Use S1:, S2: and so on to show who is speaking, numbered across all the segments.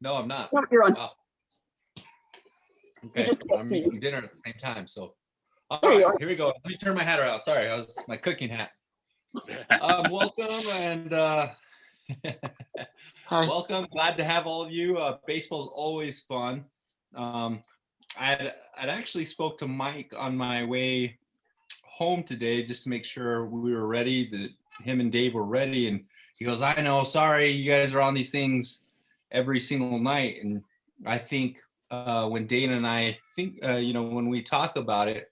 S1: No, I'm not.
S2: No, you're on.
S1: Wow.
S2: You
S1: Okay,
S2: just can't
S1: I'm
S2: see.
S1: eating dinner at the same time. So, all
S2: There you
S1: right,
S2: are.
S1: here we go. Let me turn my hat around. Sorry, I was my cooking hat. Welcome and
S3: Hi.
S1: welcome. Glad to have all of you. Baseball's always fun. I'd actually spoke to Mike on my way home today just to make sure we were ready, that him and Dave were ready. And he goes, I know, sorry, you guys are on these things every single night. And I think when Dana and I think, when we talk about it,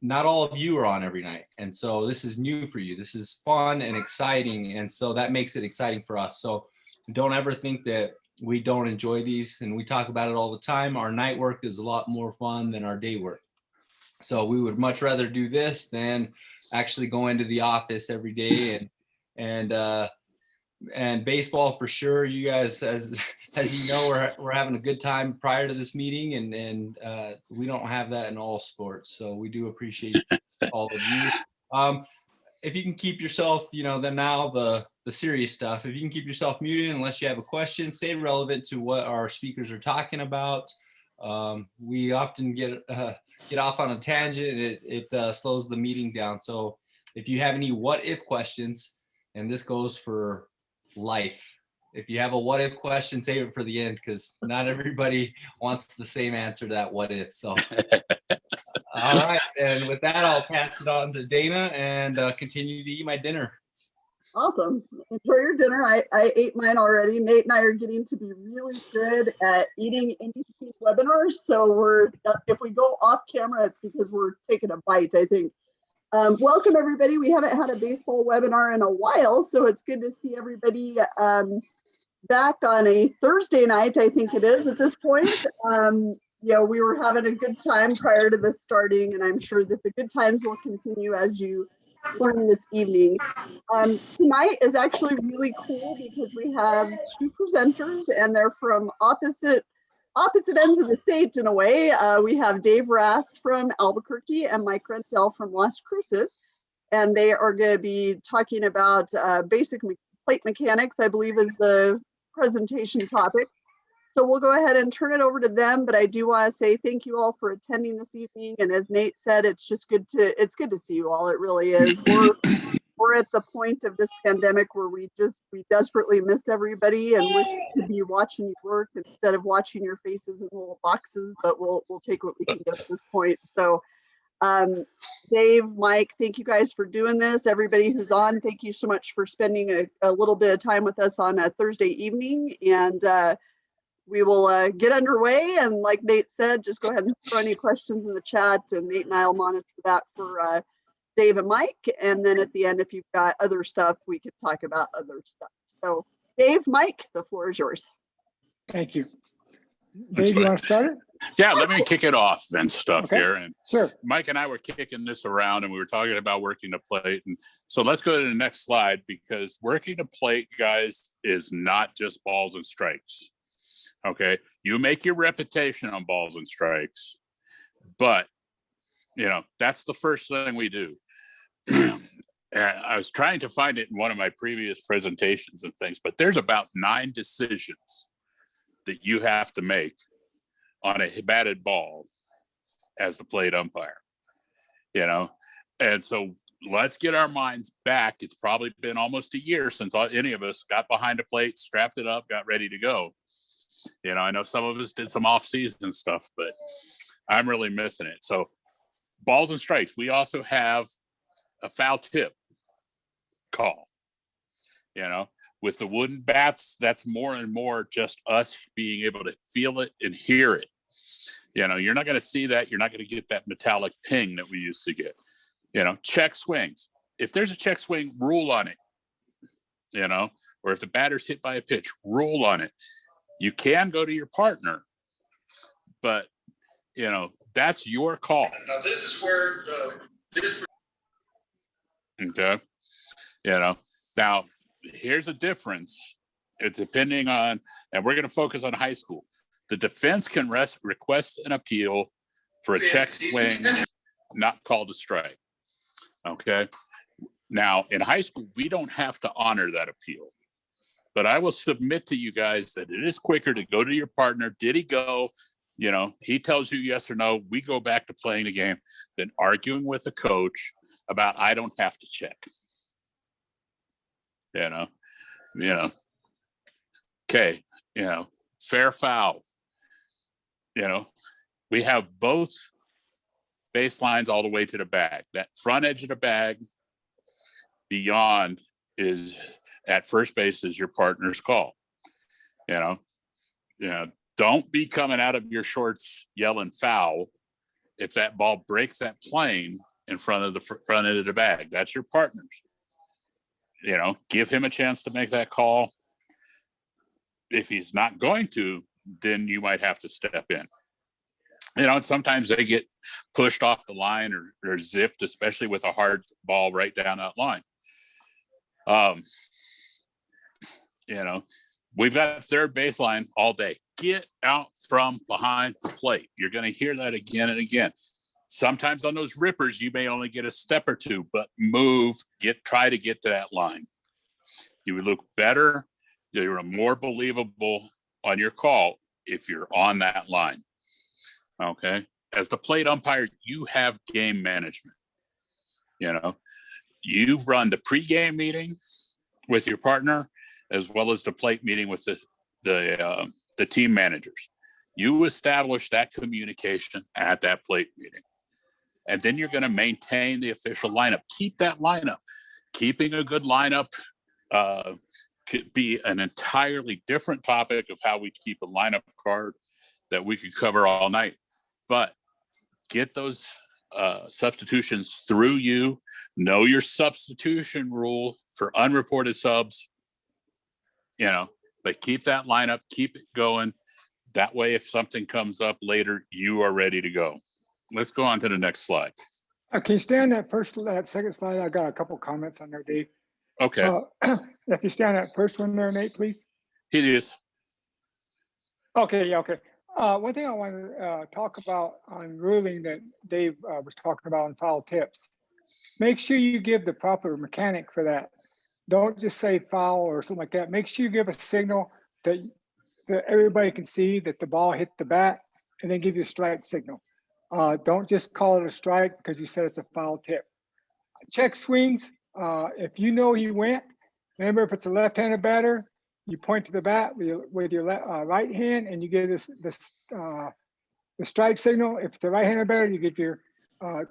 S1: not all of you are on every night. And so this is new for you. This is fun and exciting. And so that makes it exciting for us. So don't ever think that we don't enjoy these. And we talk about it all the time. Our night work is a lot more fun than our day work. So we would much rather do this than actually go into the office every day and baseball for sure. You guys, as you know, we're having a good time prior to this meeting, and we don't have that in all sports. So we do appreciate all of you. If you can keep yourself, then now the serious stuff. If you can keep yourself muted unless you have a question, stay relevant to what our speakers are talking about. We often get off on a tangent, and it slows the meeting down. So if you have any what if questions, and this goes for life, if you have a what if question, save it for the end, because not everybody wants the same answer to that what if. So all right, and with that, I'll pass it on to Dana and continue to eat my dinner.
S2: Awesome. Enjoy your dinner. I ate mine already. Nate and I are getting to be really good at eating in between webinars. So if we go off camera, it's because we're taking a bite, I think. Welcome, everybody. We haven't had a baseball webinar in a while, so it's good to see everybody back on a Thursday night, I think it is at this point. We were having a good time prior to this starting, and I'm sure that the good times will continue as you learn this evening. Tonight is actually really cool because we have two presenters, and they're from opposite ends of the state in a way. We have Dave Rast from Albuquerque and Mike Renzel from Las Cruces, and they are going to be talking about basic plate mechanics, I believe is the presentation topic. So we'll go ahead and turn it over to them, but I do want to say thank you all for attending this evening. And as Nate said, it's good to see you all. It really is. We're at the point of this pandemic where we desperately miss everybody and wish to be watching you work instead of watching your faces in little boxes, but we'll take what we can get at this point. So Dave, Mike, thank you guys for doing this. Everybody who's on, thank you so much for spending a little bit of time with us on a Thursday evening. And we will get underway. And like Nate said, just go ahead and throw any questions in the chat, and Nate and I will monitor that for Dave and Mike. And then at the end, if you've got other stuff, we can talk about other stuff. So Dave, Mike, the floor is yours.
S4: Thank you. Dave, you want to start it?
S5: Yeah, let me kick it off then here. And
S4: sure.
S5: Mike and I were kicking this around, and we were talking about working the plate. And so let's go to the next slide, because working the plate, guys, is not just balls and strikes. Okay, you make your reputation on balls and strikes, but that's the first thing we do. I was trying to find it in one of my previous presentations and things, but there's about 9 decisions that you have to make on a batted ball as the plate umpire, and so let's get our minds back. It's probably been almost a year since any of us got behind a plate, strapped it up, got ready to go. I know some of us did some off-season stuff, but I'm really missing it. So balls and strikes, we also have a foul tip call. With the wooden bats, that's more and more just us being able to feel it and hear it. You're not going to see that. You're not going to get that metallic ping that we used to get. Check swings. If there's a check swing, rule on it. Or if the batter's hit by a pitch, rule on it. You can go to your partner, but that's your call.
S3: Now this is where
S5: Okay. Now here's a difference. It's depending on, and we're going to focus on high school. The defense can request an appeal for a check swing not called a strike. Okay. Now in high school, we don't have to honor that appeal. But I will submit to you guys that it is quicker to go to your partner. Did he go? You know, he tells you yes or no. We go back to playing the game than arguing with a coach about I don't have to check. You know. Okay, fair foul. We have both baselines all the way to the bag. That front edge of the bag beyond is at first base is your partner's call. Don't be coming out of your shorts yelling foul if that ball breaks that plane in front of the front end of the bag. That's your partner's. Give him a chance to make that call. If he's not going to, then you might have to step in. And sometimes they get pushed off the line or zipped, especially with a hard ball right down that line. We've got third baseline all day. Get out from behind the plate. You're going to hear that again and again. Sometimes on those rippers, you may only get a step or two, but try to get to that line. You would look better. You're more believable on your call if you're on that line. Okay. As the plate umpire, you have game management. You run the pregame meeting with your partner, as well as the plate meeting with the team managers. You establish that communication at that plate meeting. And then you're going to maintain the official lineup. Keep that lineup. Keeping a good lineup could be an entirely different topic of how we keep a lineup card that we could cover all night. But get those substitutions through you. Know your substitution rule for unreported subs. But keep that lineup, keep it going. That way, if something comes up later, you are ready to go. Let's go on to the next slide.
S4: Okay, stay on that second slide. I got a couple comments on there, Dave.
S5: Okay.
S4: If you stay on that first one there, Nate, please.
S5: It is.
S4: Okay, yeah, okay. One thing I want to talk about on ruling that Dave was talking about on foul tips. Make sure you give the proper mechanic for that. Don't just say foul or something like that. Make sure you give a signal that everybody can see that the ball hit the bat, and then give you a strike signal. Don't just call it a strike because you said it's a foul tip. Check swings. If you know he went, remember if it's a left-handed batter, you point to the bat with your right hand, and you give the strike signal. If it's a right-handed batter, you give your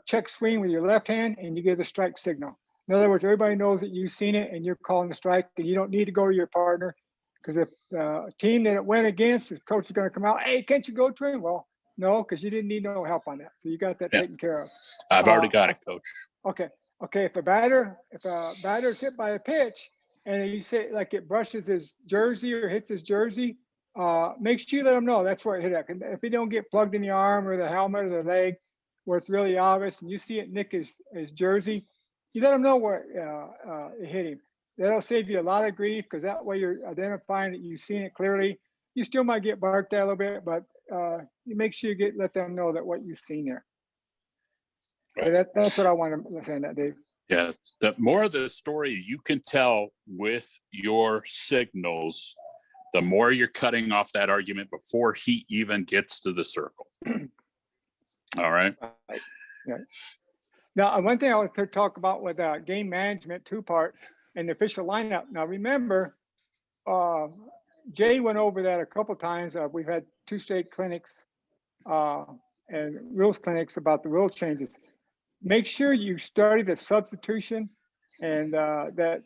S4: check swing with your left hand, and you give the strike signal. In other words, everybody knows that you've seen it, and you're calling the strike, and you don't need to go to your partner, because if the team that it went against, the coach is going to come out, hey, can't you go to him? Well, no, because you didn't need no help on that. So you got that taken care of.
S5: I've already got it, coach.
S4: Okay. If a batter is hit by a pitch and you say like it brushes his jersey or hits his jersey, make sure you let him know that's where it hit at. If he don't get plugged in the arm or the helmet or the leg where it's really obvious and you see it nick his jersey, you let him know where it hit him. That'll save you a lot of grief because that way you're identifying that you've seen it clearly. You still might get barked at a little bit, but you make sure you let them know that what you've seen there. Right. That's what I want to say on that, Dave.
S5: Yeah, the more of the story you can tell with your signals, the more you're cutting off that argument before he even gets to the circle. All right.
S4: Yeah. Now, one thing I want to talk about with game management, two-part, and the official lineup. Now, remember, Jay went over that a couple of times. We've had 2 state clinics and rules clinics about the rule changes. Make sure you study the substitution and that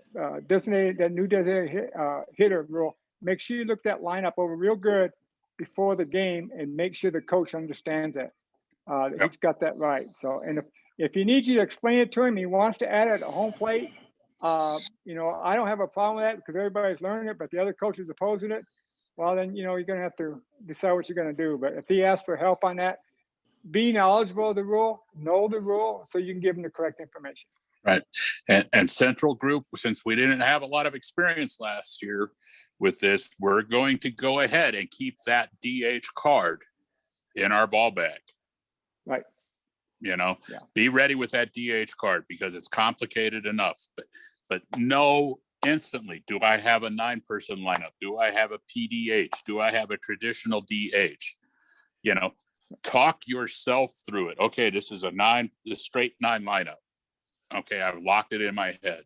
S4: new designated hitter rule. Make sure you look that lineup over real good before the game and make sure the coach understands that. He's got that right. So, and if he needs you to explain it to him, he wants to add it at home plate. I don't have a problem with that because everybody's learning it, but the other coach is opposing it. Well, then, you're going to have to decide what you're going to do. But if he asks for help on that, be knowledgeable of the rule, know the rule, so you can give him the correct information.
S5: Right. And Central Group, since we didn't have a lot of experience last year with this, we're going to go ahead and keep that DH card in our ball bag.
S4: Right.
S5: Be ready with that DH card because it's complicated enough. But know instantly. Do I have a 9-person lineup? Do I have a PDH? Do I have a traditional DH? You know, talk yourself through it. Okay, this is a straight 9 lineup. Okay, I've locked it in my head.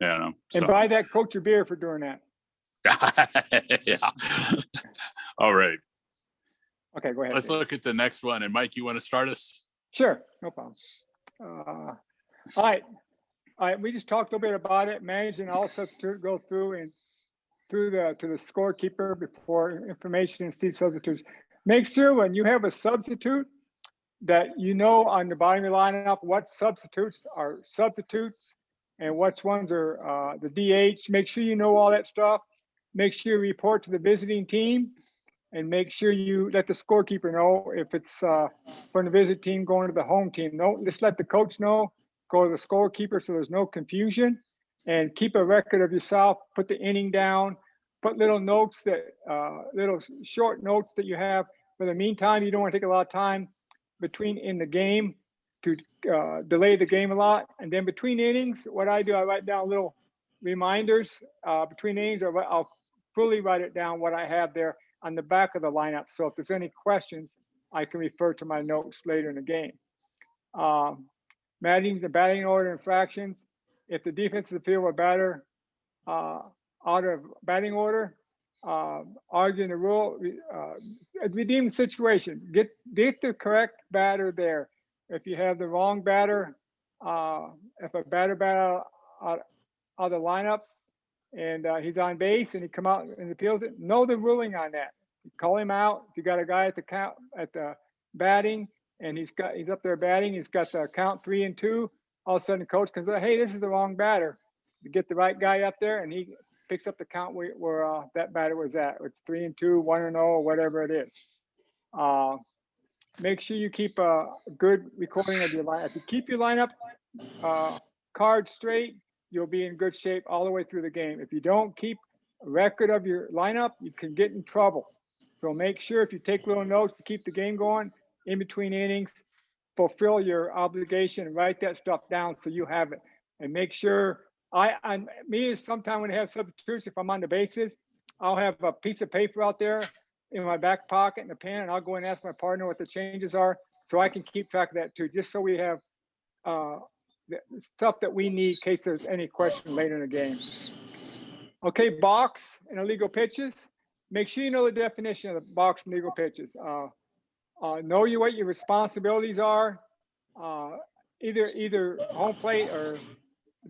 S5: You know,
S4: And buy that coach a beer for doing that.
S5: yeah. All right.
S4: Okay, go ahead.
S5: Let's
S4: Dave.
S5: look at the next one. And Mike, you want to start us?
S4: Sure, no problem. All right. We just talked a little bit about it. Managing all substitute, go through and to the scorekeeper before information and see substitutes. Make sure when you have a substitute that you know on the bottom of your lineup what substitutes are substitutes and which ones are the DH. Make sure you know all that stuff. Make sure you report to the visiting team, and make sure you let the scorekeeper know if it's from the visit team going to the home team. No, just let the coach know. Go to the scorekeeper so there's no confusion, and keep a record of yourself. Put the inning down. Put little notes that little short notes that you have. For the meantime, you don't want to take a lot of time between in the game to delay the game a lot. And then between innings, what I do, I write down little reminders between innings. I'll fully write it down what I have there on the back of the lineup. So if there's any questions, I can refer to my notes later in the game. Managing the batting order infractions. If the defensive field or batter out of batting order, arguing the rule, redeem the situation. Get the correct batter there. If you have the wrong batter, if a batter out of the lineup and he's on base and he come out and appeals it, know the ruling on that. Call him out. If you got a guy at the batting and he's up there batting, he's got the count 3-2. All of a sudden, the coach comes, hey, this is the wrong batter. You get the right guy up there, and he picks up the count where that batter was at. It's 3-2, 1-0, or whatever it is. Make sure you keep a good recording of your lineup. If you keep your lineup card straight, you'll be in good shape all the way through the game. If you don't keep a record of your lineup, you can get in trouble. So make sure if you take little notes to keep the game going in between innings, fulfill your obligation and write that stuff down so you have it. And make sure sometimes when I have substitutes, if I'm on the bases, I'll have a piece of paper out there in my back pocket and a pen, and I'll go and ask my partner what the changes are so I can keep track of that too, just so we have the stuff that we need in case there's any question later in the game. Okay, box and illegal pitches. Make sure you know the definition of the box and illegal pitches. Know what your responsibilities are. Either home plate or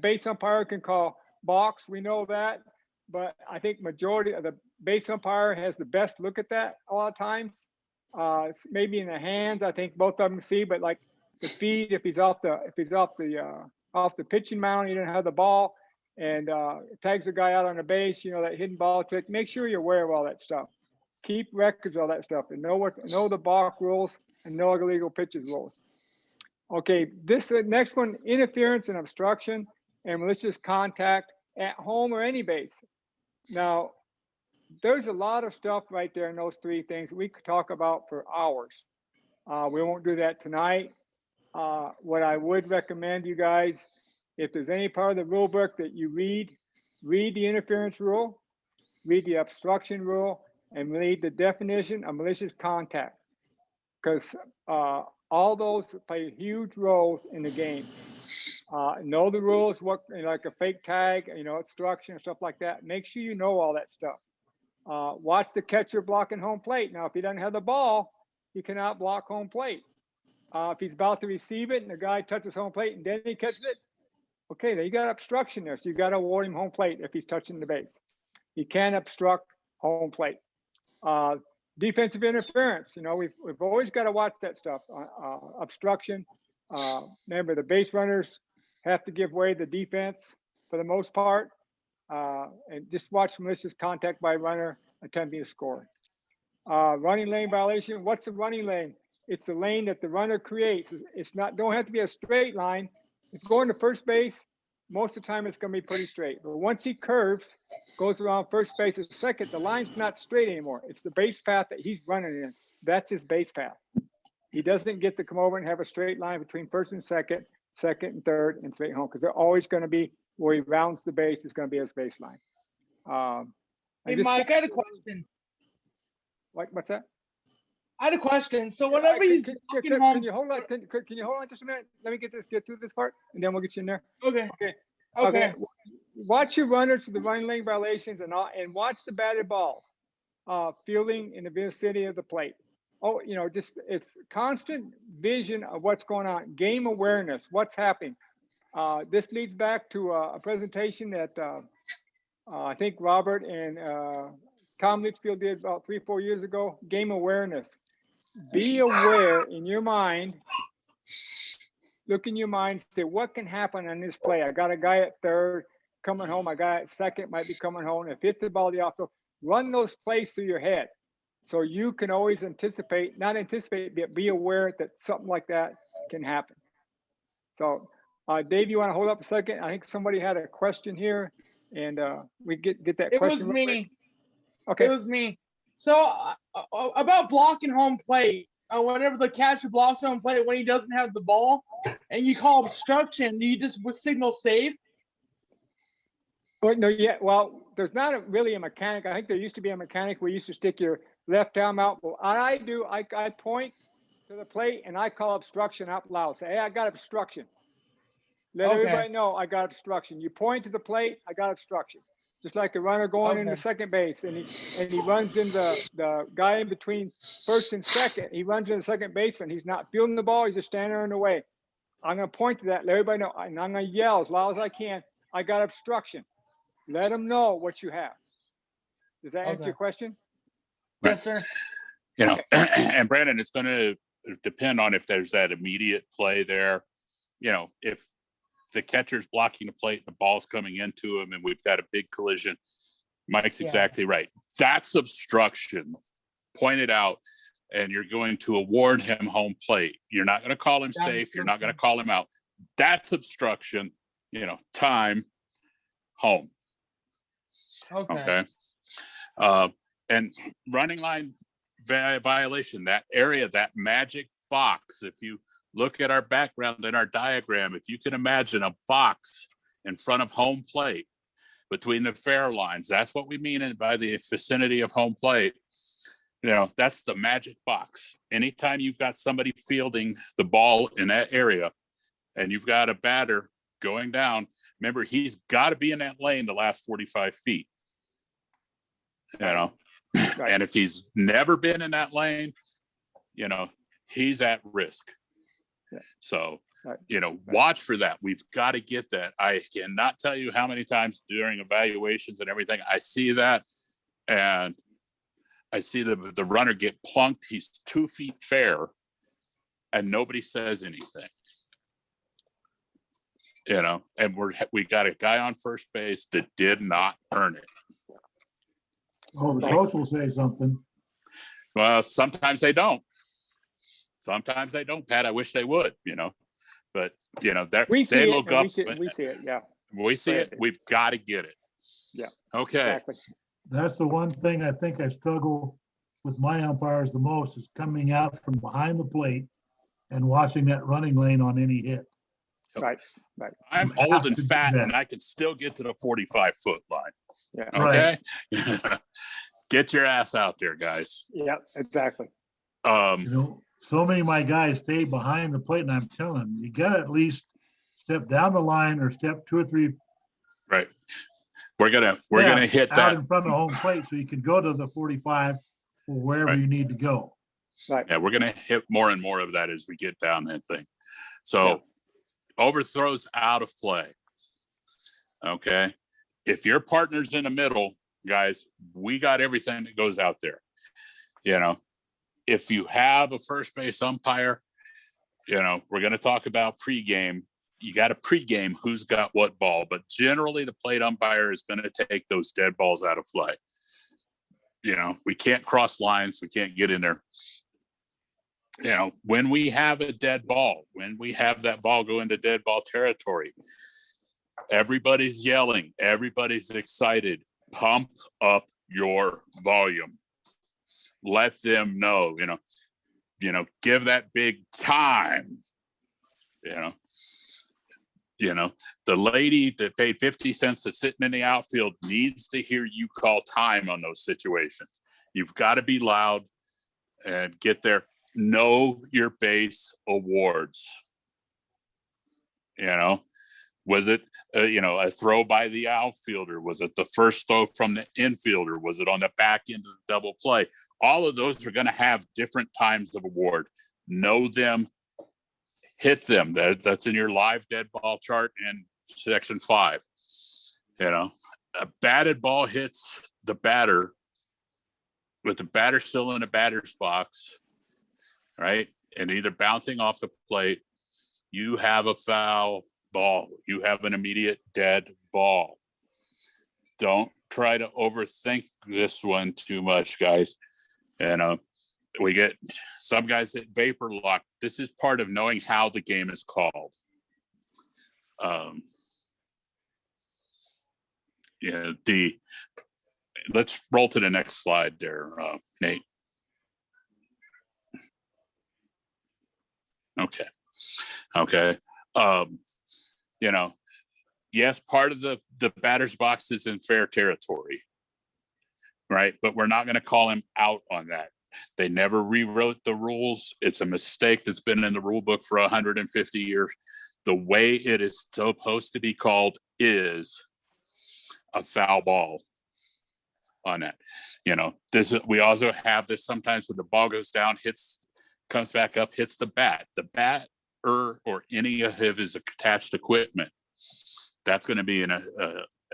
S4: base umpire can call box. We know that, but I think majority of the base umpire has the best look at that a lot of times. Maybe in the hands, I think both of them see, but like the feed, if he's off the pitching mound, he doesn't have the ball, and tags the guy out on the base, that hidden ball trick. Make sure you're aware of all that stuff. Keep records of all that stuff and know the balk rules and know illegal pitches rules. Okay, this next one, interference and obstruction and malicious contact at home or any base. Now, there's a lot of stuff right there in those three things we could talk about for hours. We won't do that tonight. What I would recommend you guys, if there's any part of the rule book that you read the interference rule, read the obstruction rule, and read the definition of malicious contact, because all those play huge roles in the game. Know the rules, like a fake tag, obstruction and stuff like that. Make sure you know all that stuff. Watch the catcher blocking home plate. Now, if he doesn't have the ball, he cannot block home plate. If he's about to receive it and the guy touches home plate and then he catches it, okay, then you got obstruction there. So you got to award him home plate if he's touching the base. He can't obstruct home plate. Defensive interference, we've always got to watch that stuff. Obstruction. Remember, the base runners have to give way to the defense for the most part. And just watch malicious contact by runner attempting to score. Running lane violation. What's a running lane? It's the lane that the runner creates. Don't have to be a straight line. If going to first base, most of the time it's going to be pretty straight. But once he curves, goes around first base and second, the line's not straight anymore. It's the base path that he's running in. That's his base path. He doesn't get to come over and have a straight line between first and second and third, and straight home, because they're always going to be where he rounds the base is going to be his baseline.
S3: Hey, Mike, I had a question.
S4: What's that?
S3: I had a question. So whenever he's walking home,
S4: Can you hold on? Can you hold on just a minute? Let me get through this part, and then we'll get you in there.
S3: okay,
S4: Okay.
S3: okay,
S4: Watch your runners for the running lane violations and watch the batted balls, fielding in the vicinity of the plate. Oh, just it's constant vision of what's going on, game awareness, what's happening. This leads back to a presentation that I think Robert and Tom Litchfield did about 3-4 years ago. Game awareness. Be aware in your mind. Look in your mind. Say, what can happen on this play? I got a guy at third coming home. I got at second might be coming home. If hit the ball the off field, run those plays through your head, so you can always not anticipate, but be aware that something like that can happen. So, Dave, you want to hold up a second? I think somebody had a question here, and we get that
S3: it
S4: question.
S3: was me.
S4: Okay.
S3: It was me. So about blocking home plate, whenever the catcher blocks home plate when he doesn't have the ball, and you call obstruction, do you just signal save?
S4: Well, no, yeah. Well, there's not really a mechanic. I think there used to be a mechanic where you used to stick your left arm out. Well, I point to the plate and I call obstruction out loud. Say, hey, I got obstruction. Let everybody know I got obstruction. You point to the plate, I got obstruction. Just like a runner going into second base, and he runs in the guy in between first and second. He runs in the second baseman. He's not fielding the ball. He's just standing there in the way. I'm going to point to that, let everybody know, and I'm going to yell as loud as I can, I got obstruction. Let them know what you have. Does that answer your question?
S3: Yes, sir.
S5: And Brandon, it's going to depend on if there's that immediate play there. If the catcher's blocking the plate, the ball's coming into him, and we've got a big collision. Mike's exactly right. That's obstruction. Point it out, and you're going to award him home plate. You're not going to call him safe. You're not going to call him out. That's obstruction. Time, home. Okay. And running line violation, that area, that magic box, if you look at our background in our diagram, if you can imagine a box in front of home plate between the fair lines, that's what we mean by the vicinity of home plate. That's the magic box. Anytime you've got somebody fielding the ball in that area and you've got a batter going down, remember, he's got to be in that lane the last 45 feet. Right. And if he's never been in that lane, he's at risk. Yeah. So, watch for that. We've got to get that. I cannot tell you how many times during evaluations and everything, I see that, and I see the runner get plunked. He's 2 feet fair, and nobody says anything. And we got a guy on first base that did not earn it.
S6: Oh, the coach will say something.
S5: Well, sometimes they don't. Pat. I wish they would, but they look up.
S4: We see it. Yeah.
S5: We see it. We've got to get it.
S4: Yeah.
S5: Okay.
S4: Exactly.
S6: That's the one thing I think I struggle with my umpires the most, is coming out from behind the plate and watching that running lane on any hit.
S4: Right.
S5: I'm old and fat, and I can still get to the 45-foot line.
S4: Yeah.
S5: Okay. Right. Get your ass out there, guys.
S4: Yeah, exactly.
S6: So many of my guys stay behind the plate, and I'm telling them, you got to at least step down the line or step 2 or 3.
S5: Right. We're gonna hit
S6: out
S5: that
S6: in front of home plate, so you can go to the 45 or wherever you need to go.
S4: Right.
S5: Yeah, we're gonna hit more and more of that as we get down that thing. So overthrows out of play. Okay. If your partner's in the middle, guys, we got everything that goes out there. If you have a first base umpire, we're going to talk about pregame. You got to pregame who's got what ball, but generally the plate umpire is going to take those dead balls out of play. We can't cross lines. We can't get in there. When we have a dead ball, when we have that ball go into dead ball territory, everybody's yelling, everybody's excited. Pump up your volume. Let them know, give that big time, You know, the lady that paid 50 cents to sitting in the outfield needs to hear you call time on those situations. You've got to be loud and get there. Know your base awards. You know, was it, a throw by the outfielder? Was it the first throw from the infielder? Was it on the back end of the double play? All of those are going to have different times of award. Know them, hit them. That's in your live dead ball chart in section 5. A batted ball hits the batter with the batter still in the batter's box, right? And either bouncing off the plate, you have a foul ball. You have an immediate dead ball. Don't try to overthink this one too much, guys. We get some guys that vapor lock. This is part of knowing how the game is called. Let's roll to the next slide there, Nate. Okay. Yes, part of the batter's box is in fair territory, right? But we're not going to call him out on that. They never rewrote the rules. It's a mistake that's been in the rule book for 150 years. The way it is supposed to be called is a foul ball on that. We also have this sometimes when the ball goes down, comes back up, hits the bat. The batter or any of his attached equipment, that's going to be an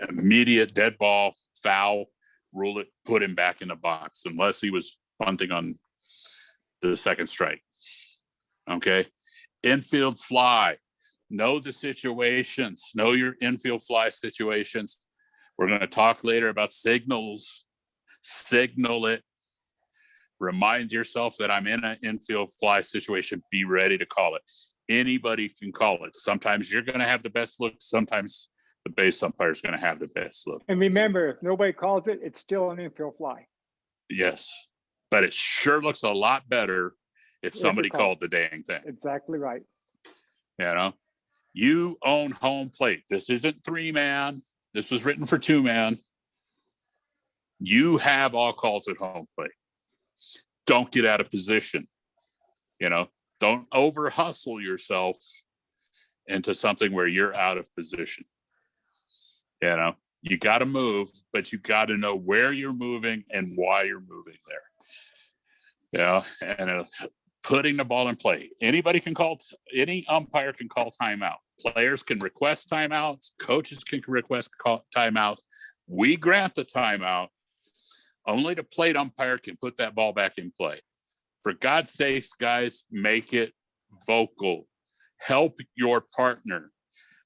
S5: immediate dead ball, foul, rule it, put him back in the box, unless he was bunting on the second strike. Okay. Infield fly. Know the situations. Know your infield fly situations. We're going to talk later about signals. Signal it. Remind yourself that I'm in an infield fly situation. Be ready to call it. Anybody can call it. Sometimes you're going to have the best look. Sometimes the base umpire is going to have the best look.
S4: And remember, if nobody calls it, it's still an infield fly.
S5: Yes. But it sure looks a lot better if somebody called the dang thing.
S4: Exactly right.
S5: You own home plate. This isn't 3-man. This was written for 2-man. You have all calls at home plate. Don't get out of position. Don't over hustle yourself into something where you're out of position. You got to move, but you got to know where you're moving and why you're moving there. Putting the ball in play. Any umpire can call timeout. Players can request timeouts. Coaches can request timeouts. We grant the timeout. Only the plate umpire can put that ball back in play. For God's sakes, guys, make it vocal. Help your partner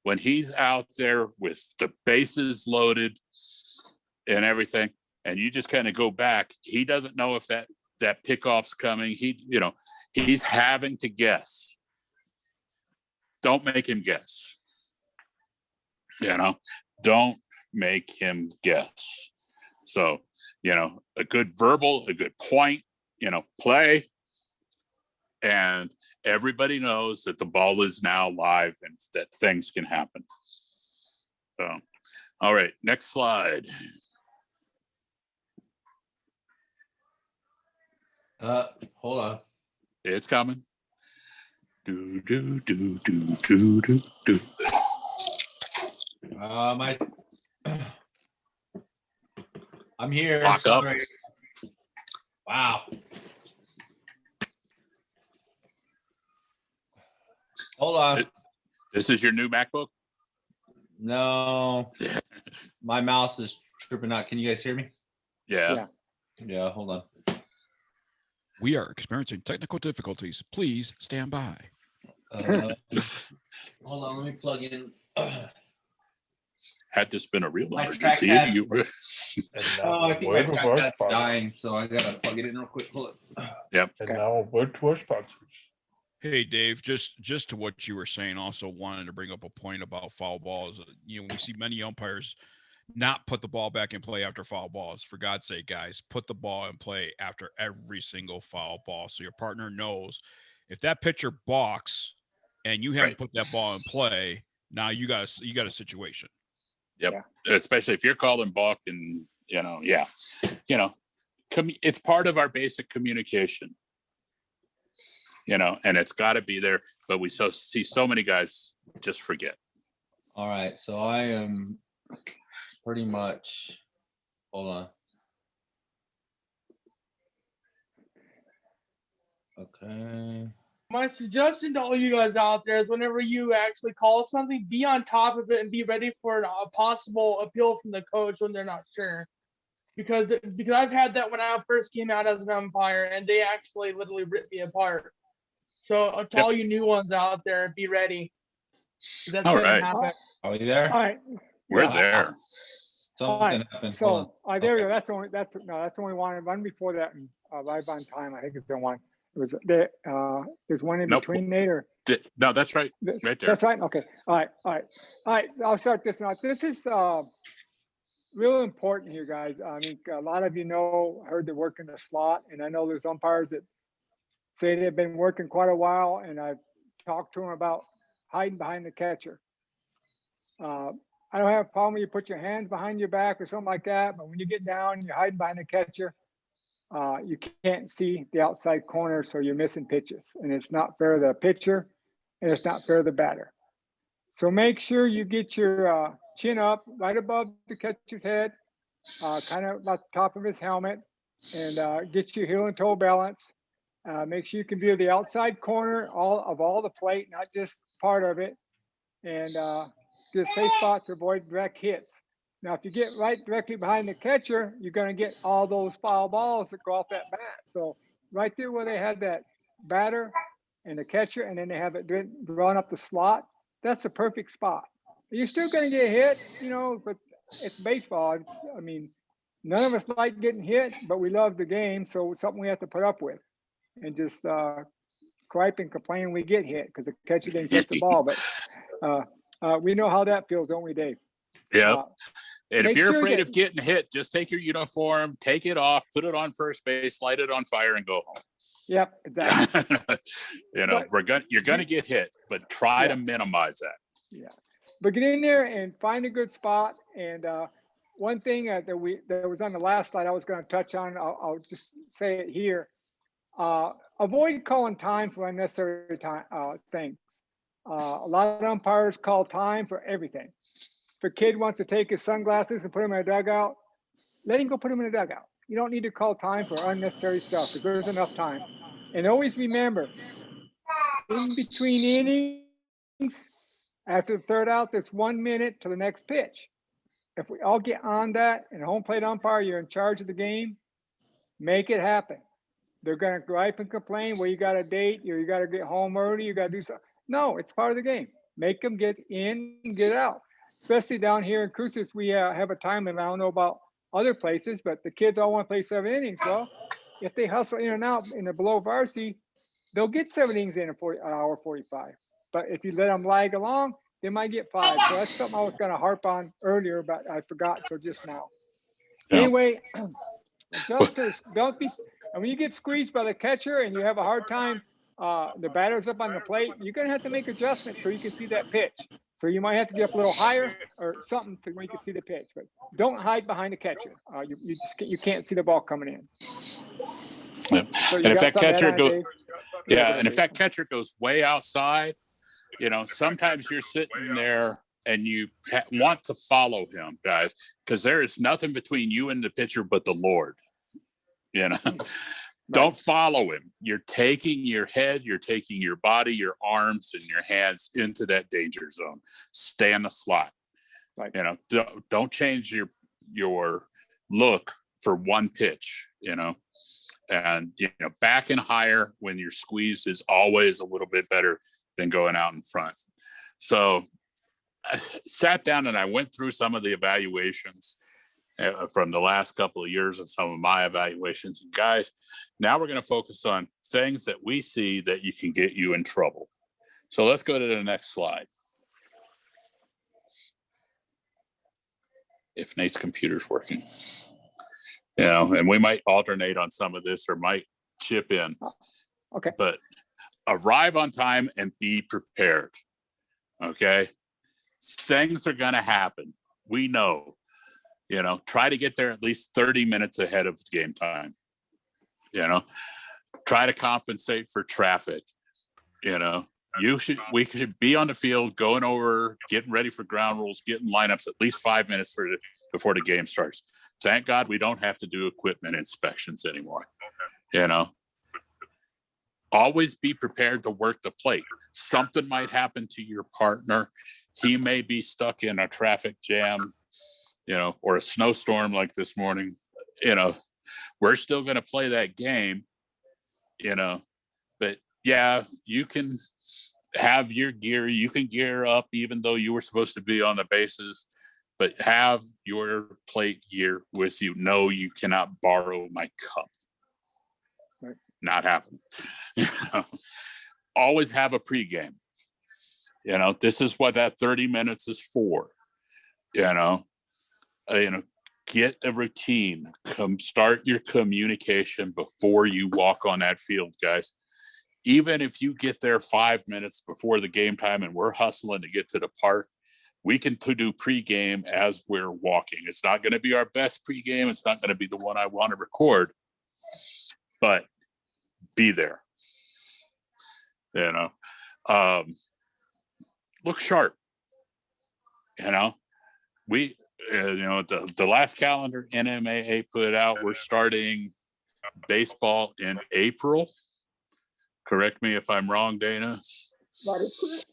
S5: when he's out there with the bases loaded and everything, and you just kind of go back. He doesn't know if that pickoff's coming. He's having to guess. Don't make him guess. Don't make him guess. So, a good verbal, a good point, play. And everybody knows that the ball is now live and that things can happen. So, all right, next slide.
S1: Hold on.
S5: It's coming. Do.
S1: I'm here.
S5: Lock up.
S1: Sorry. Wow. Hold on.
S5: This is your new MacBook?
S1: No. My mouse is tripping out. Can you guys hear me?
S5: Yeah.
S1: Yeah, hold on.
S7: We are experiencing technical difficulties. Please stand by.
S1: Hold on, let me plug in.
S5: Had this been a real
S1: My
S5: emergency,
S1: trackpad.
S5: you were.
S1: I think my trackpad's dying, so I gotta plug it in real quick. Hold it.
S5: Yep.
S8: And now we're sponsors.
S7: Hey, Dave, just to what you were saying, also wanted to bring up a point about foul balls. We see many umpires not put the ball back in play after foul balls. For God's sake, guys, put the ball in play after every single foul ball. So your partner knows if that pitcher balks and you haven't put that ball in play, Now you got a situation.
S5: Yep. Especially if you're calling balk and, it's part of our basic communication, and it's got to be there. But we see so many guys just forget.
S1: All right. So I am pretty much, hold on. Okay.
S3: My suggestion to all you guys out there is whenever you actually call something, be on top of it and be ready for a possible appeal from the coach when they're not sure. Because I've had that when I first came out as an umpire, and they actually literally ripped me apart. So to all you new ones out there, be ready. That's
S5: All
S3: gonna
S5: right.
S3: happen.
S1: Are we there?
S4: All right.
S5: We're
S4: Yeah.
S5: there.
S4: All right.
S1: Something happened. Hold on.
S4: So there we
S1: Okay.
S4: go. That's the only one. One before that, right on time. I think it's the one. It was there. There's one in
S5: Nope.
S4: between Nate or
S5: No, that's right. Right there.
S4: that's right. Okay. All right. I'll start this one. This is real important here, guys. I mean, a lot of heard the work in the slot, and I know there's umpires that say they've been working quite a while, and I've talked to them about hiding behind the catcher. I don't have a problem when you put your hands behind your back or something like that, but when you get down and you're hiding behind the catcher, you can't see the outside corner, so you're missing pitches, and it's not fair to the pitcher, and it's not fair to the batter. So make sure you get your chin up right above the catcher's head, kind of about the top of his helmet, and get your heel and toe balance. Make sure you can view the outside corner all the plate, not just part of it, and just safe spot to avoid direct hits. Now, if you get right directly behind the catcher, you're going to get all those foul balls that go off that bat. So right there where they had that batter and the catcher, and then they have it drawn up the slot, that's a perfect spot. You're still going to get hit, but it's baseball. I mean, none of us like getting hit, but we love the game, so it's something we have to put up with. And just gripe and complain when we get hit because the catcher didn't catch the ball. But we know how that feels, don't we, Dave?
S5: Yeah. And if you're
S4: sure
S5: afraid
S4: that-
S5: of getting hit, just take your uniform, take it off, put it on first base, light it on fire, and go home.
S4: Yep, exactly.
S5: You're gonna get hit, but try to minimize that.
S4: Yeah, but get in there and find a good spot. And one thing that was on the last slide I was going to touch on, I'll just say it here. Avoid calling time for unnecessary things. A lot of umpires call time for everything. If a kid wants to take his sunglasses and put them in a dugout, let him go put them in a dugout. You don't need to call time for unnecessary stuff because there's enough time. And always remember, in between innings, after the third out, there's 1 minute to the next pitch. If we all get on that, and home plate umpire, you're in charge of the game, make it happen. They're going to gripe and complain, well, you got a date, or you got to get home early, you got to do something. No, it's part of the game. Make them get in and get out. Especially down here in Cruces, we have a time limit. I don't know about other places, but the kids all want to play 7 innings. Well, if they hustle in and out in the below varsity, they'll get 7 innings in an hour 45. But if you let them lag along, they might get 5. So that's something I was going to harp on earlier, but I forgot till just now.
S5: Yeah.
S4: Anyway, don't be. And when you get squeezed by the catcher and you have a hard time, the batter's up on the plate, you're going to have to make adjustments so you can see that pitch. So you might have to get up a little higher or something to where you can see the pitch. But don't hide behind the catcher. You can't see the ball coming in.
S5: Yeah.
S4: So
S5: And if that catcher goes,
S4: and
S5: if that catcher goes way outside, sometimes you're sitting there and you want to follow him, guys, because there is nothing between you and the pitcher but the Lord. Don't follow him. You're taking your head, you're taking your body, your arms, and your hands into that danger zone. Stay in the slot.
S4: Right.
S5: Don't change your look for one pitch. And back and higher when you're squeezed is always a little bit better than going out in front. So I sat down and I went through some of the evaluations from the last couple of years and some of my evaluations. And guys, now we're going to focus on things that we see that you can get you in trouble. So let's go to the next slide. If Nate's computer's working, and we might alternate on some of this or might chip in.
S4: Okay.
S5: But arrive on time and be prepared. Okay. things are going to happen. We know, try to get there at least 30 minutes ahead of game time, try to compensate for traffic, we should be on the field, going over, getting ready for ground rules, getting lineups at least 5 minutes before the game starts. Thank God we don't have to do equipment inspections anymore. Always be prepared to work the plate. Something might happen to your partner. He may be stuck in a traffic jam, or a snowstorm like this morning. We're still going to play that game, but yeah, you can have your gear. You can gear up even though you were supposed to be on the bases, but have your plate gear with you. No, you cannot borrow my cup.
S4: Right.
S5: Not happen. Always have a pregame. This is what that 30 minutes is for. Get a routine. Start your communication before you walk on that field, guys. Even if you get there 5 minutes before the game time and we're hustling to get to the park, we can do pregame as we're walking. It's not going to be our best pregame. It's not going to be the one I want to record, but be there. Look sharp. We, the last calendar NMAA put out, we're starting baseball in April. Correct me if I'm wrong, Dana.
S2: That is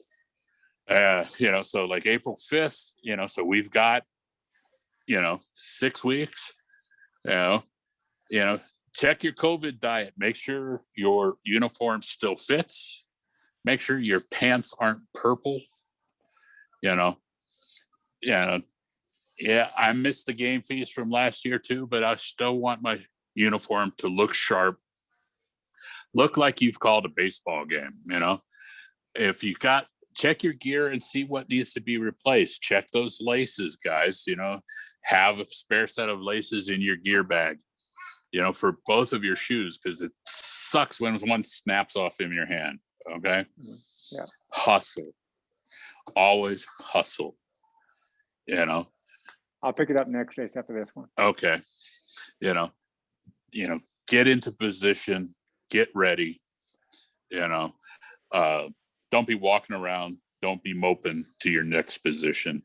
S2: correct.
S5: So like April 5th, so we've got, 6 weeks, check your COVID diet. Make sure your uniform still fits. Make sure your pants aren't purple. I missed the game fees from last year too, but I still want my uniform to look sharp. Look like you've called a baseball game, If you check your gear and see what needs to be replaced. Check those laces, guys, have a spare set of laces in your gear bag, for both of your shoes, because it sucks when one snaps off in your hand. Okay.
S4: Yeah.
S5: Hustle. Always hustle.
S4: I'll pick it up next race after this one.
S5: Okay. Get into position, get ready, don't be walking around, don't be moping to your next position,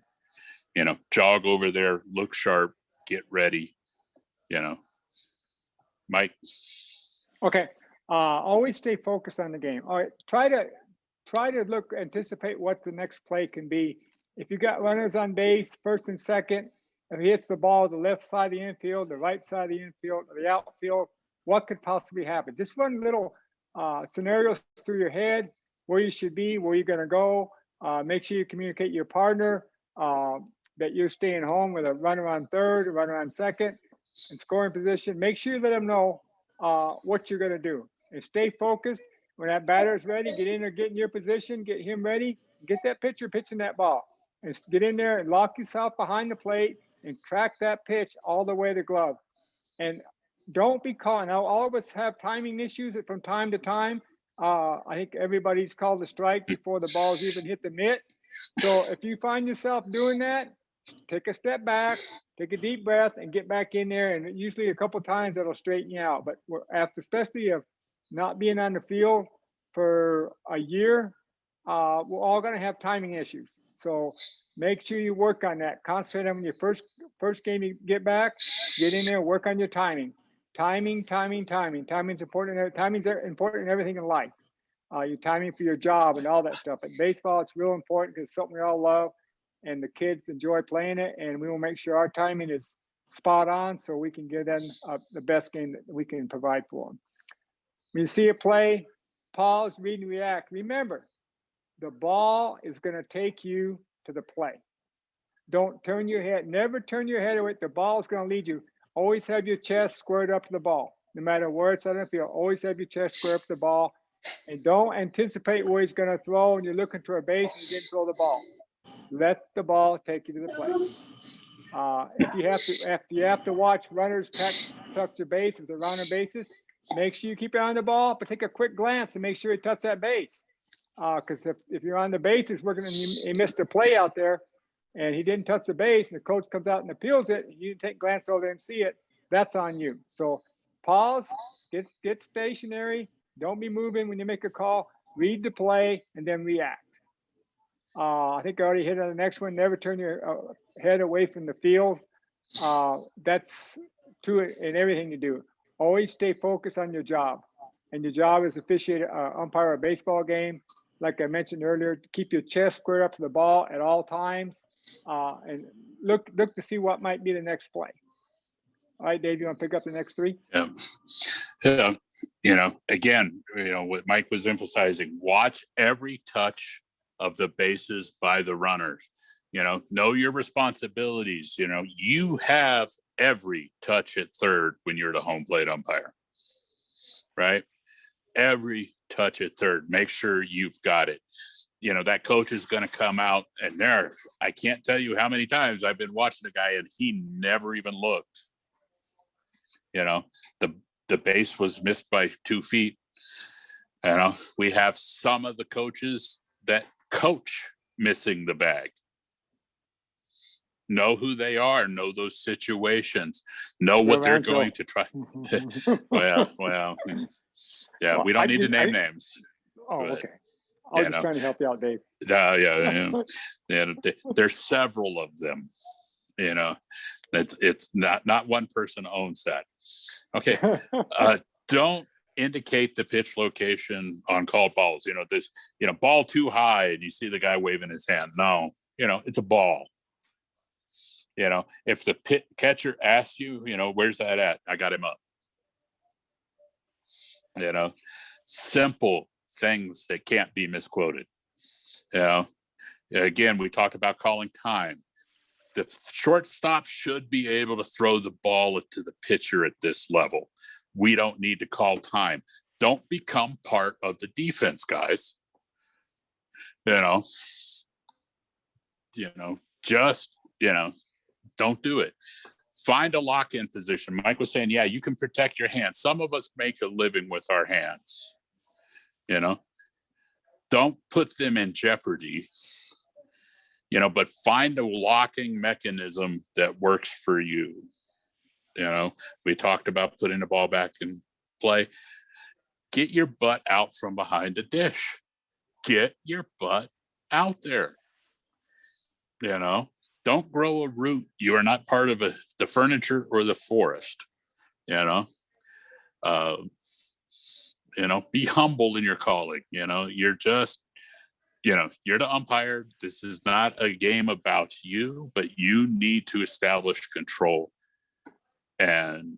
S5: jog over there, look sharp, get ready, Mike.
S4: Okay. Always stay focused on the game. All right. Try to anticipate what the next play can be. If you got runners on base, first and second, if he hits the ball the left side of the infield, the right side of the infield, or the outfield, what could possibly happen? Just run little scenarios through your head, where you should be, where you're going to go. Make sure you communicate your partner that you're staying home with a runner on third, a runner on second, and scoring position. Make sure you let them know what you're going to do. And stay focused. When that batter is ready, get in there, get in your position, get him ready, get that pitcher pitching that ball. And get in there and lock yourself behind the plate and track that pitch all the way to glove. And don't be caught. Now, all of us have timing issues from time to time. I think everybody's called a strike before the ball's even hit the mitt. So if you find yourself doing that, take a step back, take a deep breath, and get back in there. And usually a couple of times that'll straighten you out. But after, especially of not being on the field for a year, we're all going to have timing issues. So make sure you work on that. Concentrate on your first game you get back. Get in there, work on your timing. Timing's important. Timing's important in everything in life. Your timing for your job and all that stuff. But baseball, it's real important because it's something we all love, and the kids enjoy playing it. And we will make sure our timing is spot on so we can give them the best game that we can provide for them. When you see a play, pause, read, and react. Remember, the ball is going to take you to the play. Don't turn your head. Never turn your head away. The ball is going to lead you. Always have your chest squared up to the ball. No matter where it's on the field, always have your chest squared up to the ball. And don't anticipate where he's going to throw and you're looking to a base and you didn't throw the ball. Let the ball take you to the play. If you have to watch runners touch the base, if they're rounding bases, make sure you keep your eye on the ball, but take a quick glance and make sure you touch that base. Because if you're on the bases, you missed a play out there, and he didn't touch the base, and the coach comes out and appeals it, and you didn't take a glance over there and see it, that's on you. So pause, get stationary, don't be moving when you make a call, read the play, and then react. I think I already hit on the next one. Never turn your head away from the field. That's to it in everything you do. Always stay focused on your job. And your job is officiate, umpire a baseball game. Like I mentioned earlier, keep your chest squared up to the ball at all times, and look to see what might be the next play. All right, Dave, you want to pick up the next three?
S5: Yeah. Again, what Mike was emphasizing, watch every touch of the bases by the runners. Know your responsibilities. You have every touch at third when you're the home plate umpire, right? Every touch at third. Make sure you've got it. That coach is going to come out, and I can't tell you how many times I've been watching the guy and he never even looked. The base was missed by 2 feet. We have some of the coaches that coach missing the bag. Know who they are, know those situations, know what they're going to try. well, yeah, we don't need to name names.
S4: Oh, okay. I was just trying to help you out, Dave.
S5: Yeah. There's several of them. It's not one person owns that. Okay. Don't indicate the pitch location on called balls. Ball too high, and you see the guy waving his hand. No, it's a ball. If the catcher asks you, where's that at? I got him up. Simple things that can't be misquoted. Again, we talked about calling time. The shortstop should be able to throw the ball to the pitcher at this level. We don't need to call time. Don't become part of the defense, guys. Don't do it. Find a lock-in position. Mike was saying, yeah, you can protect your hands. Some of us make a living with our hands. Don't put them in jeopardy. But find a locking mechanism that works for you. We talked about putting the ball back in play. Get your butt out from behind the dish. Get your butt out there. Don't grow a root. You are not part of the furniture or the forest. Be humble in your calling. You're just, you're the umpire. This is not a game about you, but you need to establish control and,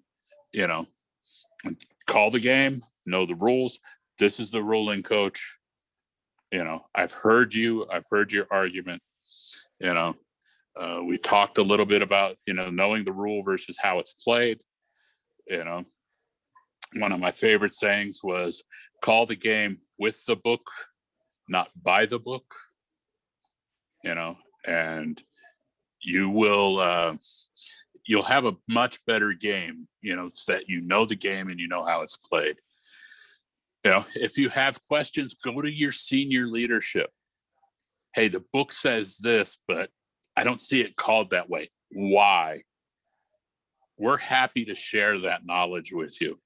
S5: call the game, know the rules. This is the ruling, coach. I've heard you. I've heard your argument. We talked a little bit about, knowing the rule versus how it's played. One of my favorite sayings was call the game with the book, not by the book, and you will, you'll have a much better game, so that the game and how it's played. If you have questions, go to your senior leadership. Hey, the book says this, but I don't see it called that way. Why? We're happy to share that knowledge with you.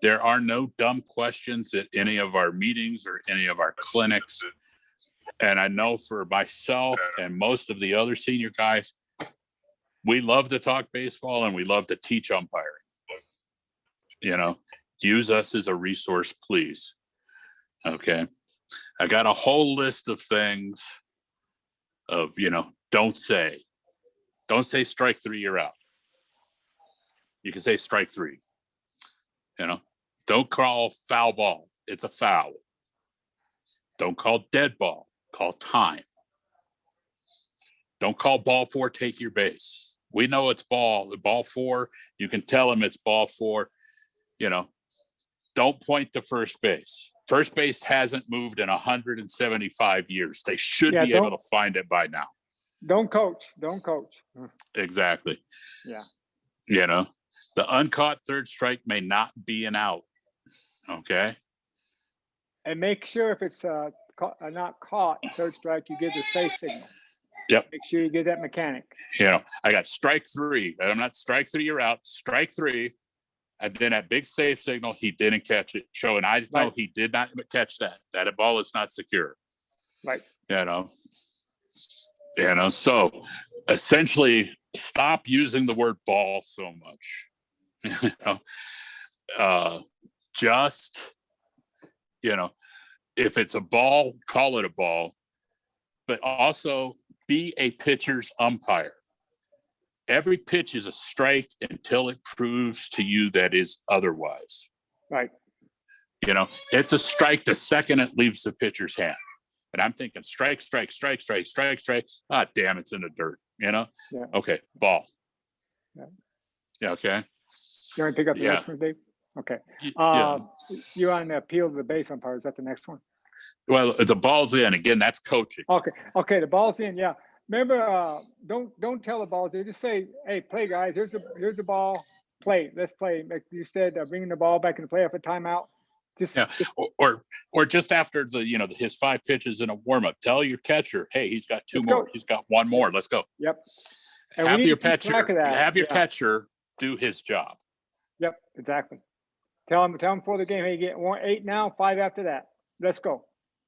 S5: There are no dumb questions at any of our meetings or any of our clinics. And I know for myself and most of the other senior guys, we love to talk baseball and we love to teach umpiring. Use us as a resource, please. Okay. I got a whole list of things of, don't say strike three, you're out. You can say strike three. Don't call foul ball. It's a foul. Don't call dead ball. Call time. Don't call ball four, take your base. We know it's ball four. You can tell them it's ball four. Don't point to first base. First base hasn't moved in 175 years. They should be able to find it by now.
S4: Don't coach.
S5: Exactly.
S4: Yeah.
S5: The uncaught third strike may not be an out. Okay.
S4: And make sure if it's not caught third strike, you give the safe signal.
S5: Yep.
S4: Make sure you get that mechanic.
S5: You know, I got strike 3. And I'm not strike 3, you're out. Strike 3. And then that big safe signal, he didn't catch it. Showing I know
S4: Right.
S5: he did not catch that. That ball is not secure.
S4: Right.
S5: You know. So essentially stop using the word ball so much. Just, if it's a ball, call it a ball, but also be a pitcher's umpire. Every pitch is a strike until it proves to you that is otherwise.
S4: Right.
S5: It's a strike the second it leaves the pitcher's hand. And I'm thinking strike, strike, strike, strike, strike, strike. Ah, damn, it's in the dirt,
S4: Yeah.
S5: Okay, ball.
S4: Yeah.
S5: Yeah, okay.
S4: You want to pick up the
S5: Yeah.
S4: next one, Dave? Okay.
S5: Yeah.
S4: You're on the appeal to the base umpire. Is that the next one?
S5: Well, the ball's in. Again, that's coaching.
S4: Okay, the ball's in. Yeah. Remember, don't tell the balls. They just say, "Hey, play, guys. Here's the ball. Play. Let's play." Like you said, bringing the ball back in the play off a timeout. Just
S5: Or just after his 5 pitches in a warm up, tell your catcher, "Hey, he's got 2
S4: Let's
S5: more.
S4: go.
S5: He's got 1 more. Let's go."
S4: Yep. And we
S5: Have
S4: need
S5: your
S4: to keep track of that.
S5: Have your
S4: Yeah.
S5: catcher do his job.
S4: Yep, exactly. Tell him before the game, hey, you get 8 now, 5 after that. Let's go.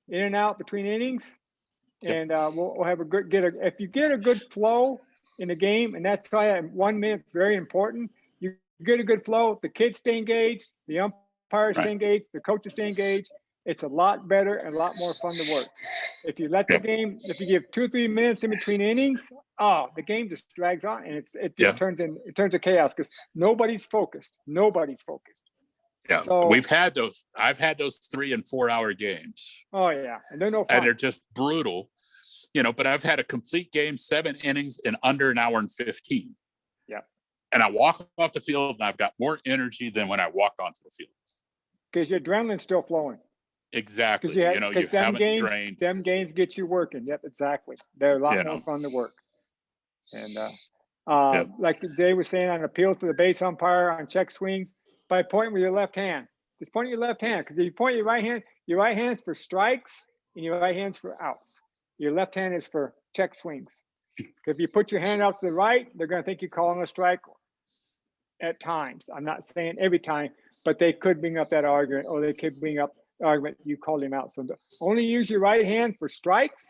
S4: In and out between innings.
S5: Yep.
S4: And we'll have if you get a good flow in the game, and that's why 1 minute's very important. You get a good flow, the kids stay engaged, the umpires stay engaged, the coaches stay engaged. It's a lot better and a lot more fun to work. If you let the game, if you give 2 or 3 minutes in between innings, the game just drags on, and it just turns to chaos because nobody's focused.
S5: Yeah,
S4: So,
S5: we've had those. I've had those 3 and 4 hour games.
S4: Oh yeah, and they're no fun.
S5: And they're just brutal, but I've had a complete game, 7 innings in under an hour and 15.
S4: Yeah.
S5: And I walk off the field and I've got more energy than when I walked onto the field.
S4: Because your adrenaline's still flowing.
S5: Exactly.
S4: You
S5: You haven't drained.
S4: Them games get you working. Yep, exactly. They're a lot more fun to work. And like Dave was saying, on appeals to the base umpire on check swings, by pointing with your left hand. Just point your left hand, because if you point your right hand's for strikes and your right hand's for outs. Your left hand is for check swings. If you put your hand out to the right, they're going to think you're calling a strike at times. I'm not saying every time, but they could bring up that argument, or they could bring up the argument you called him out. So only use your right hand for strikes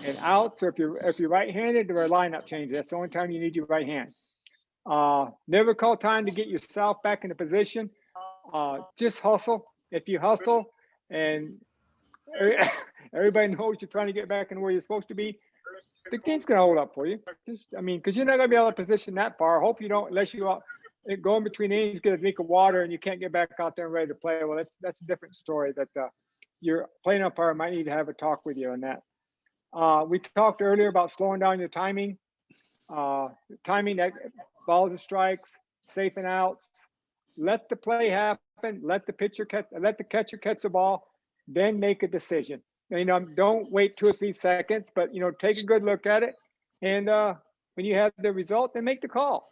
S4: and outs, or if you're right-handed, there are lineup changes. That's the only time you need your right hand. Never call time to get yourself back into position. Just hustle. If you hustle and everybody knows you're trying to get back into where you're supposed to be, the game's gonna hold up for you. Because you're not gonna be able to position that far. I hope you don't, unless you go in between innings, get a drink of water, and you can't get back out there and ready to play. Well, that's a different story. That your playing umpire might need to have a talk with you on that. We talked earlier about slowing down your timing. Timing that balls and strikes, safe and outs. Let the play happen. Let the catcher catch the ball, then make a decision. Don't wait 2 or 3 seconds, but take a good look at it. And when you have the result, then make the call.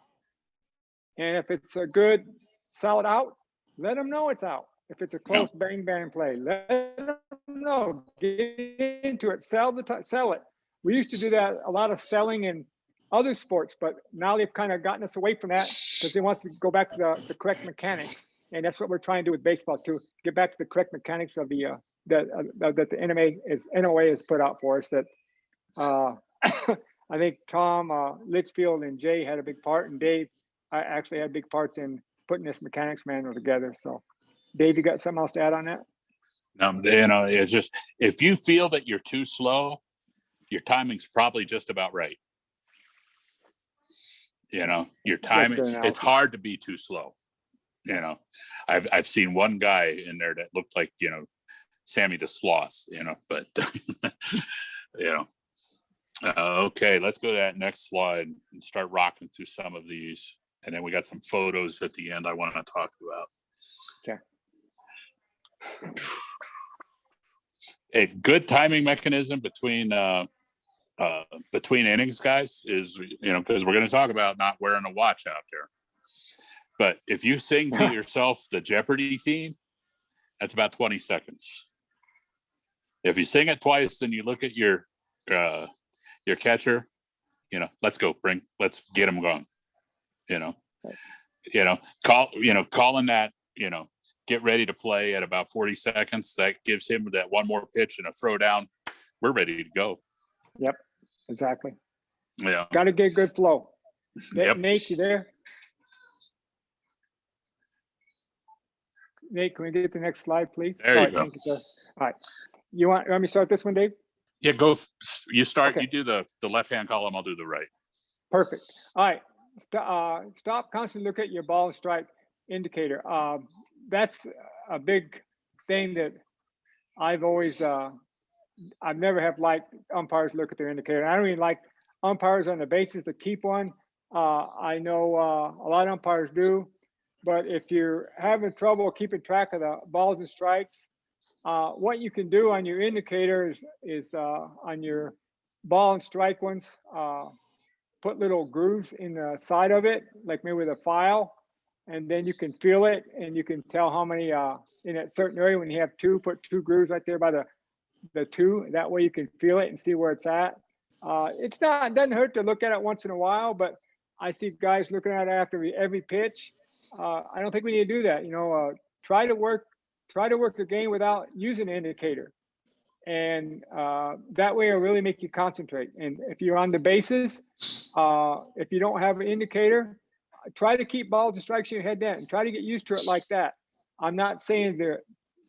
S4: And if it's a good solid out, let them know it's out. If it's a close bang bang play, let them know. Get into it. Sell it. We used to do that, a lot of selling in other sports, but now they've kind of gotten us away from that because they want to go back to the correct mechanics, and that's what we're trying to do with baseball, to get back to the correct mechanics of the that the NMOA has put out for us. That I think Tom Litchfield and Jay had a big part, and Dave actually had big parts in putting this mechanics manual together. So, Dave, you got something else to add on that?
S5: It's just, if you feel that you're too slow, your timing's probably just about right. Your timing, it's hard to be too slow. I've seen one guy in there that looked like, Sammy the Sloth, but, okay, let's go to that next slide and start rocking through some of these. And then we got some photos at the end I want to talk about.
S4: Okay.
S5: A good timing mechanism between innings, guys, is, because we're going to talk about not wearing a watch out there. But if you sing to yourself the Jeopardy theme, that's about 20 seconds. If you sing it twice, then you look at your your catcher, let's go, let's get him going. Calling that, get ready to play at about 40 seconds. That gives him that one more pitch and a throw down. We're ready to go.
S4: Yep, exactly.
S5: Yeah.
S4: Got to get good flow.
S5: Yep.
S4: Nate, you there? Nate, can we get the next slide, please?
S5: There you go.
S4: Thank you, sir. All right. You want me to start this one, Dave?
S5: Yeah, go. You start.
S4: Okay.
S5: You do the left-hand column. I'll do the right.
S4: Perfect. All right. Stop constantly look at your ball and strike indicator. That's a big thing that I've always, I've never have liked umpires look at their indicator. I don't even like umpires on the basis to keep one. I know a lot of umpires do, but if you're having trouble keeping track of the balls and strikes, what you can do on your indicator is on your ball and strike ones, put little grooves in the side of it, like maybe with a file, and then you can feel it and you can tell how many in a certain area. When you have two, put 2 grooves right there by the 2. That way you can feel it and see where it's at. It doesn't hurt to look at it once in a while, but I see guys looking at it after every pitch. I don't think we need to do that. Try to work the game without using an indicator. And that way it'll really make you concentrate. And if you're on the bases, if you don't have an indicator, try to keep balls and strikes in your head down and try to get used to it like that. I'm not saying to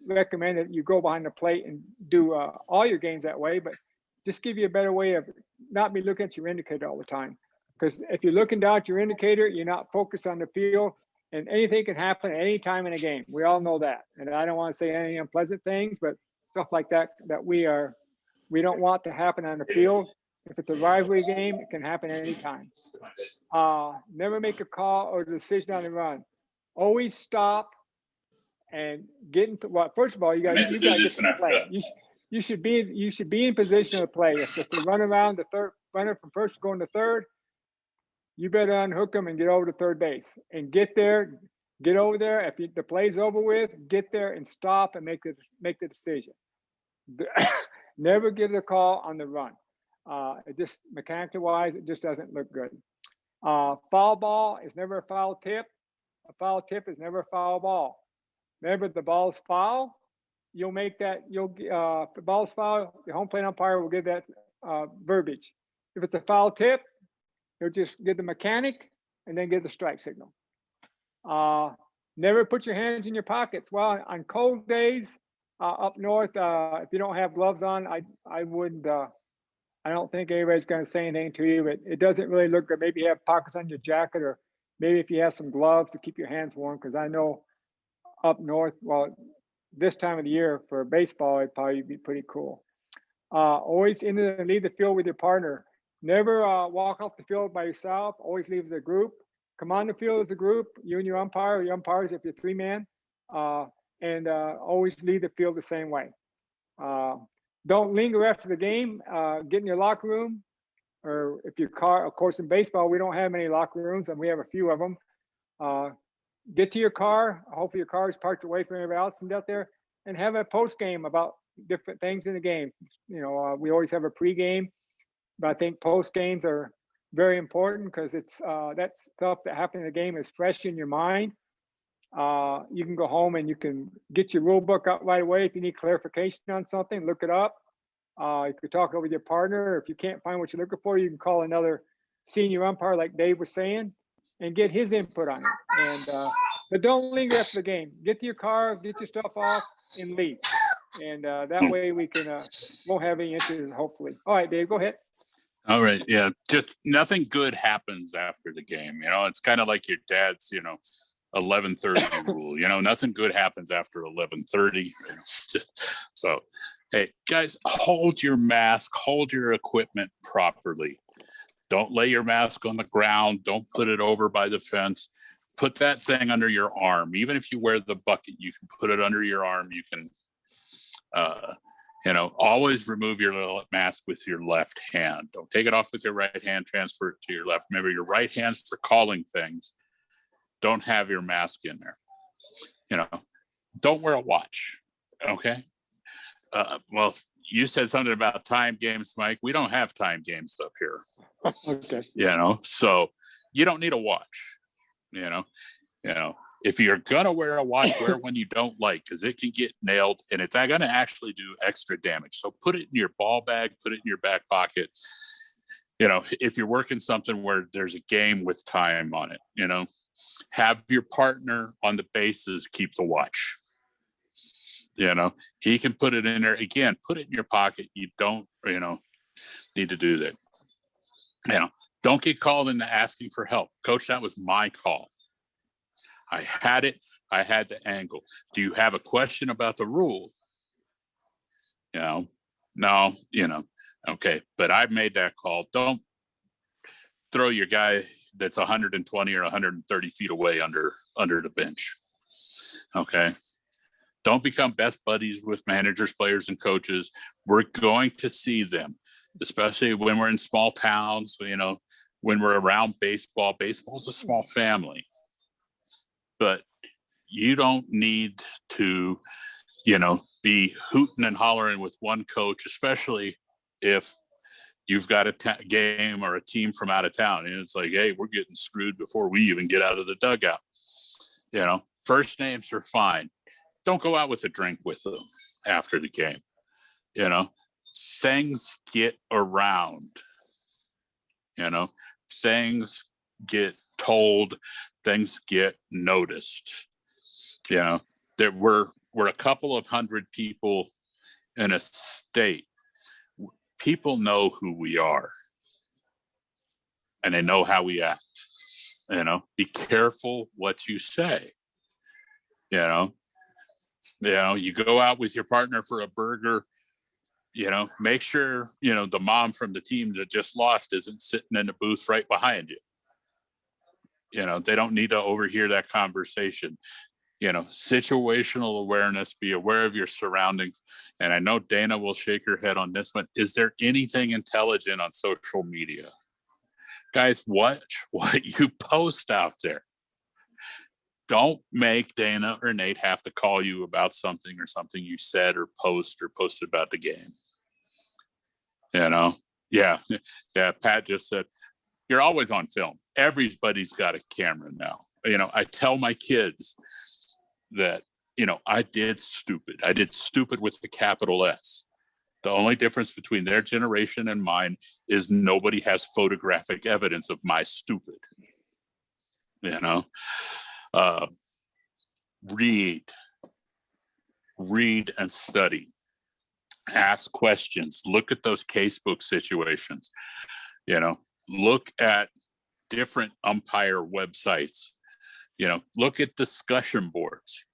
S4: recommend that you go behind the plate and do all your games that way, but just give you a better way of not be looking at your indicator all the time. Because if you're looking down at your indicator, you're not focused on the field, and anything can happen at any time in a game. We all know that. And I don't want to say any unpleasant things, but stuff like that we don't want to happen on the field. If it's a rivalry game, it can happen at any time. Never make a call or decision on the run. Always stop and get into first of all, you got to get to play. You should be in position to play. If it's a run around the third runner from first going to third, you better unhook them and get over to third base and get over there. If the play's over with, get there and stop and make the decision. Never give the call on the run. It just mechanically wise, it just doesn't look good. Foul ball is never a foul tip. A foul tip is never a foul ball. Remember, the ball's foul. You'll make that. If the ball's foul, the home plate umpire will give that verbiage. If it's a foul tip, he'll just give the mechanic and then give the strike signal. Never put your hands in your pockets. Well, on cold days up north, if you don't have gloves on, I wouldn't. I don't think anybody's going to say anything to you, but it doesn't really look good. Maybe you have pockets on your jacket, or maybe if you have some gloves to keep your hands warm, because I know up north, well, this time of the year for baseball, it'd probably be pretty cool. Always leave the field with your partner. Never walk off the field by yourself. Always leave the group. Come on the field as a group, you and your umpire, or your umpires if you're 3-man, and always leave the field the same way. Don't linger after the game. Get in your locker room, or if your car, of course, in baseball, we don't have many locker rooms, and we have a few of them. Get to your car. Hopefully your car is parked away from everybody else and out there, and have a post game about different things in the game. We always have a pre-game, but I think post games are very important because it's that stuff that happened in the game is fresh in your mind. You can go home and you can get your rule book out right away. If you need clarification on something, look it up. You could talk over with your partner. If you can't find what you're looking for, you can call another senior umpire, like Dave was saying, and get his input on it. And but don't linger after the game. Get to your car, get your stuff off, and leave. And that way we can won't have any incidents, hopefully. All right, Dave, go ahead.
S5: All right. Yeah. Just nothing good happens after the game. It's kind of like your dad's, 11:30 rule. Nothing good happens after 11:30. So, hey, guys, hold your mask, hold your equipment properly. Don't lay your mask on the ground. Don't put it over by the fence. Put that thing under your arm. Even if you wear the bucket, you can put it under your arm. You can, always remove your mask with your left hand. Don't take it off with your right hand. Transfer it to your left. Remember, your right hand's for calling things. Don't have your mask in there. Don't wear a watch. Okay. Well, you said something about time games, Mike. We don't have time games up here.
S4: Okay.
S5: So you don't need a watch. If you're gonna wear a watch, wear one you don't like, because it can get nailed and it's gonna actually do extra damage. So put it in your ball bag, put it in your back pocket. If you're working something where there's a game with time on it, have your partner on the bases keep the watch. He can put it in there. Again, put it in your pocket. You don't, need to do that. Don't get called into asking for help. Coach, that was my call. I had it. I had the angle. Do you have a question about the rule? No, okay. But I made that call. Don't throw your guy that's 120 or 130 feet away under the bench. Okay. Don't become best buddies with managers, players, and coaches. We're going to see them, especially when we're in small towns, when we're around baseball. Baseball's a small family. But you don't need to, be hooting and hollering with one coach, especially if you've got a game or a team from out of town. And it's like, hey, we're getting screwed before we even get out of the dugout. First names are fine. Don't go out with a drink with them after the game. Things get around. Things get told, things get noticed. There we're a couple of hundred people in a state. People know who we are and they know how we act. Be careful what you say. You go out with your partner for a burger, make sure the mom from the team that just lost isn't sitting in the booth right behind you. They don't need to overhear that conversation. Situational awareness, be aware of your surroundings. And I know Dana will shake her head on this one. Is there anything intelligent on social media? Guys, watch what you post out there. Don't make Dana or Nate have to call you about something you said or posted about the game. Yeah. Pat just said, you're always on film. Everybody's got a camera now. I tell my kids that, I did stupid. I did stupid with the capital S. The only difference between their generation and mine is nobody has photographic evidence of my stupid. Read and study. Ask questions. Look at those casebook situations. Look at different umpire websites. Look at discussion boards.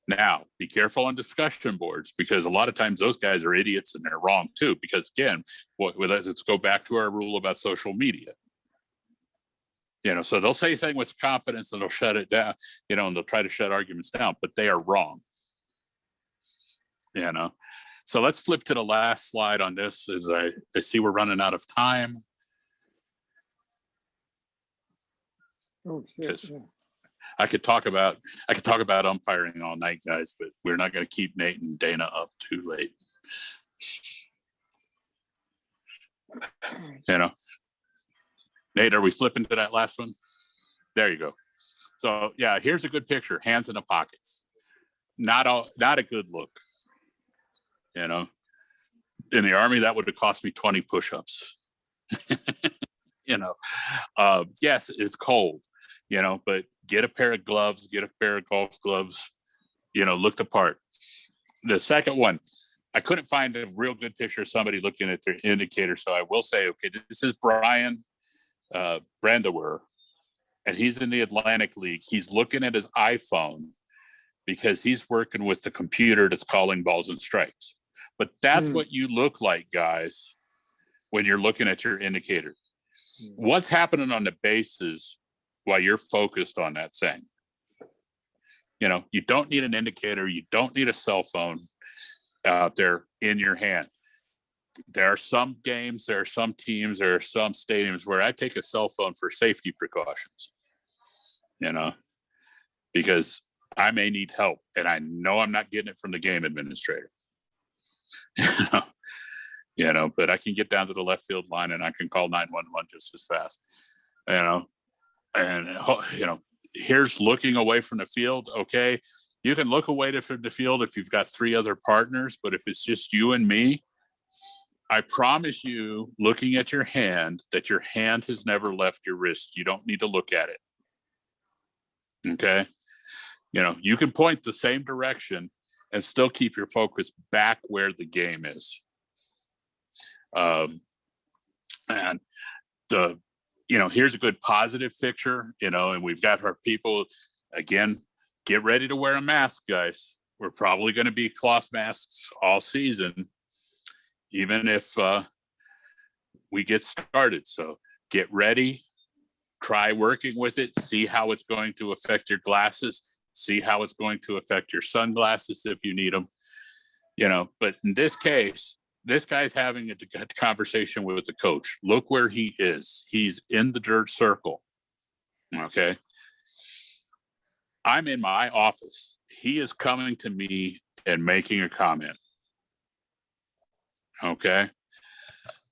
S5: Now be careful on discussion boards, because a lot of times those guys are idiots and they're wrong too. Because again, let's go back to our rule about social media. So they'll say things with confidence and they'll shut it down, and they'll try to shut arguments down, but they are wrong. So let's flip to the last slide on this, as I see we're running out of time.
S4: Oh, shit. Yeah.
S5: I could talk about umpiring all night, guys, but we're not going to keep Nate and Dana up too late. Nate, are we flipping to that last one? There you go. So yeah, here's a good picture. Hands in the pockets. Not a good look. In the Army, that would have cost me 20 push-ups. Yes, it's cold, but get a pair of gloves, get a pair of golf gloves, look the part. The second one, I couldn't find a real good picture of somebody looking at their indicator. So I will say, okay, this is Brian Brandower, and he's in the Atlantic League. He's looking at his iPhone because he's working with the computer that's calling balls and strikes. But that's what you look like, guys, when you're looking at your indicator. What's happening on the bases while you're focused on that thing? You don't need an indicator. You don't need a cell phone out there in your hand. There are some games, there are some teams, there are some stadiums where I take a cell phone for safety precautions, because I may need help and I know I'm not getting it from the game administrator. But I can get down to the left field line and I can call 911 just as fast, and here's looking away from the field. Okay, you can look away from the field if you've got 3 other partners, but if it's just you and me, I promise you, looking at your hand, that your hand has never left your wrist. You don't need to look at it. Okay, you can point the same direction and still keep your focus back where the game is. And here's a good positive picture, and we've got our people, again, get ready to wear a mask, guys. We're probably going to be cloth masks all season, even if we get started. So get ready, try working with it, see how it's going to affect your glasses, see how it's going to affect your sunglasses if you need them, but in this case, this guy's having a conversation with the coach. Look where he is. He's in the dirt circle. Okay. I'm in my office. He is coming to me and making a comment. Okay.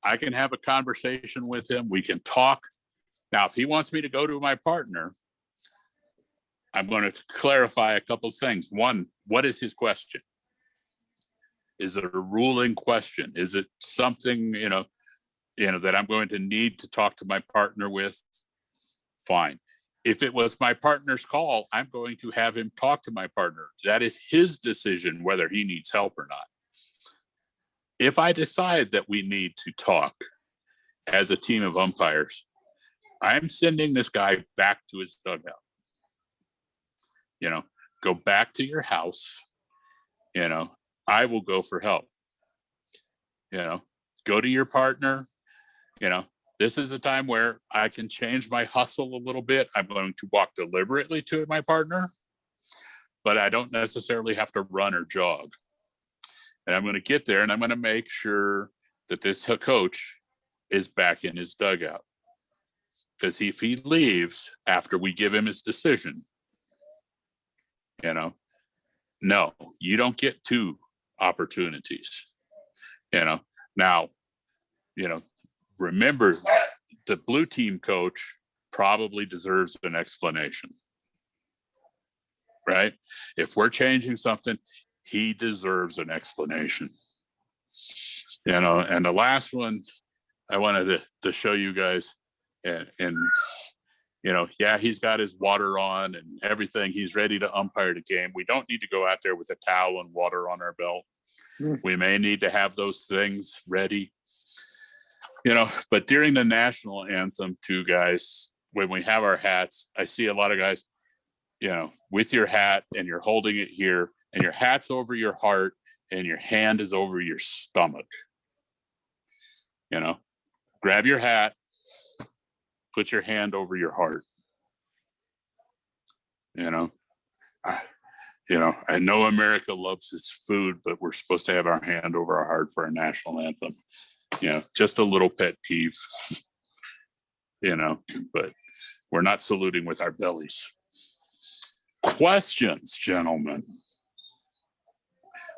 S5: I can have a conversation with him. We can talk. Now, if he wants me to go to my partner, I'm going to clarify a couple of things. One, what is his question? Is it a ruling question? Is it something, that I'm going to need to talk to my partner with? Fine. If it was my partner's call, I'm going to have him talk to my partner. That is his decision whether he needs help or not. If I decide that we need to talk as a team of umpires, I'm sending this guy back to his dugout. Go back to your house. I will go for help. Go to your partner. This is a time where I can change my hustle a little bit. I'm going to walk deliberately to my partner, but I don't necessarily have to run or jog. And I'm going to get there and I'm going to make sure that this coach is back in his dugout. Because if he leaves after we give him his decision, no, you don't get 2 opportunities. Now, remember, the blue team coach probably deserves an explanation, right? If we're changing something, he deserves an explanation. And the last one I wanted to show you guys, and he's got his water on and everything. He's ready to umpire the game. We don't need to go out there with a towel and water on our belt. We may need to have those things ready, but during the national anthem too, guys, when we have our hats, I see a lot of guys, with your hat and you're holding it here and your hat's over your heart and your hand is over your stomach. Grab your hat, put your hand over your heart. I know America loves its food, but we're supposed to have our hand over our heart for our national anthem. Just a little pet peeve, but we're not saluting with our bellies. Questions, gentlemen?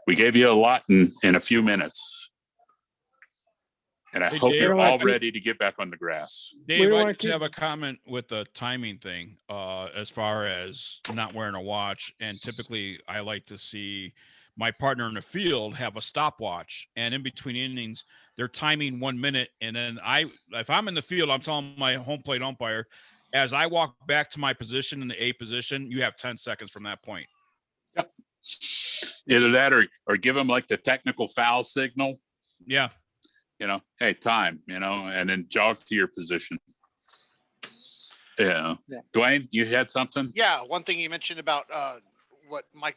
S5: We gave you a lot in a few minutes. And I hope you're all ready to get back on the grass.
S7: Dave, I just have a comment with the timing thing, as far as not wearing a watch. And typically I like to see my partner in the field have a stopwatch, and in between innings, they're timing 1 minute. And then if I'm in the field, I'm telling my home plate umpire, as I walk back to my position in the A position, you have 10 seconds from that point.
S5: Yep. Either that or give them like the technical foul signal.
S7: Yeah.
S5: Hey, time, and then jog to your position. Yeah. Dwayne, you had something?
S9: Yeah. One thing you mentioned about what Mike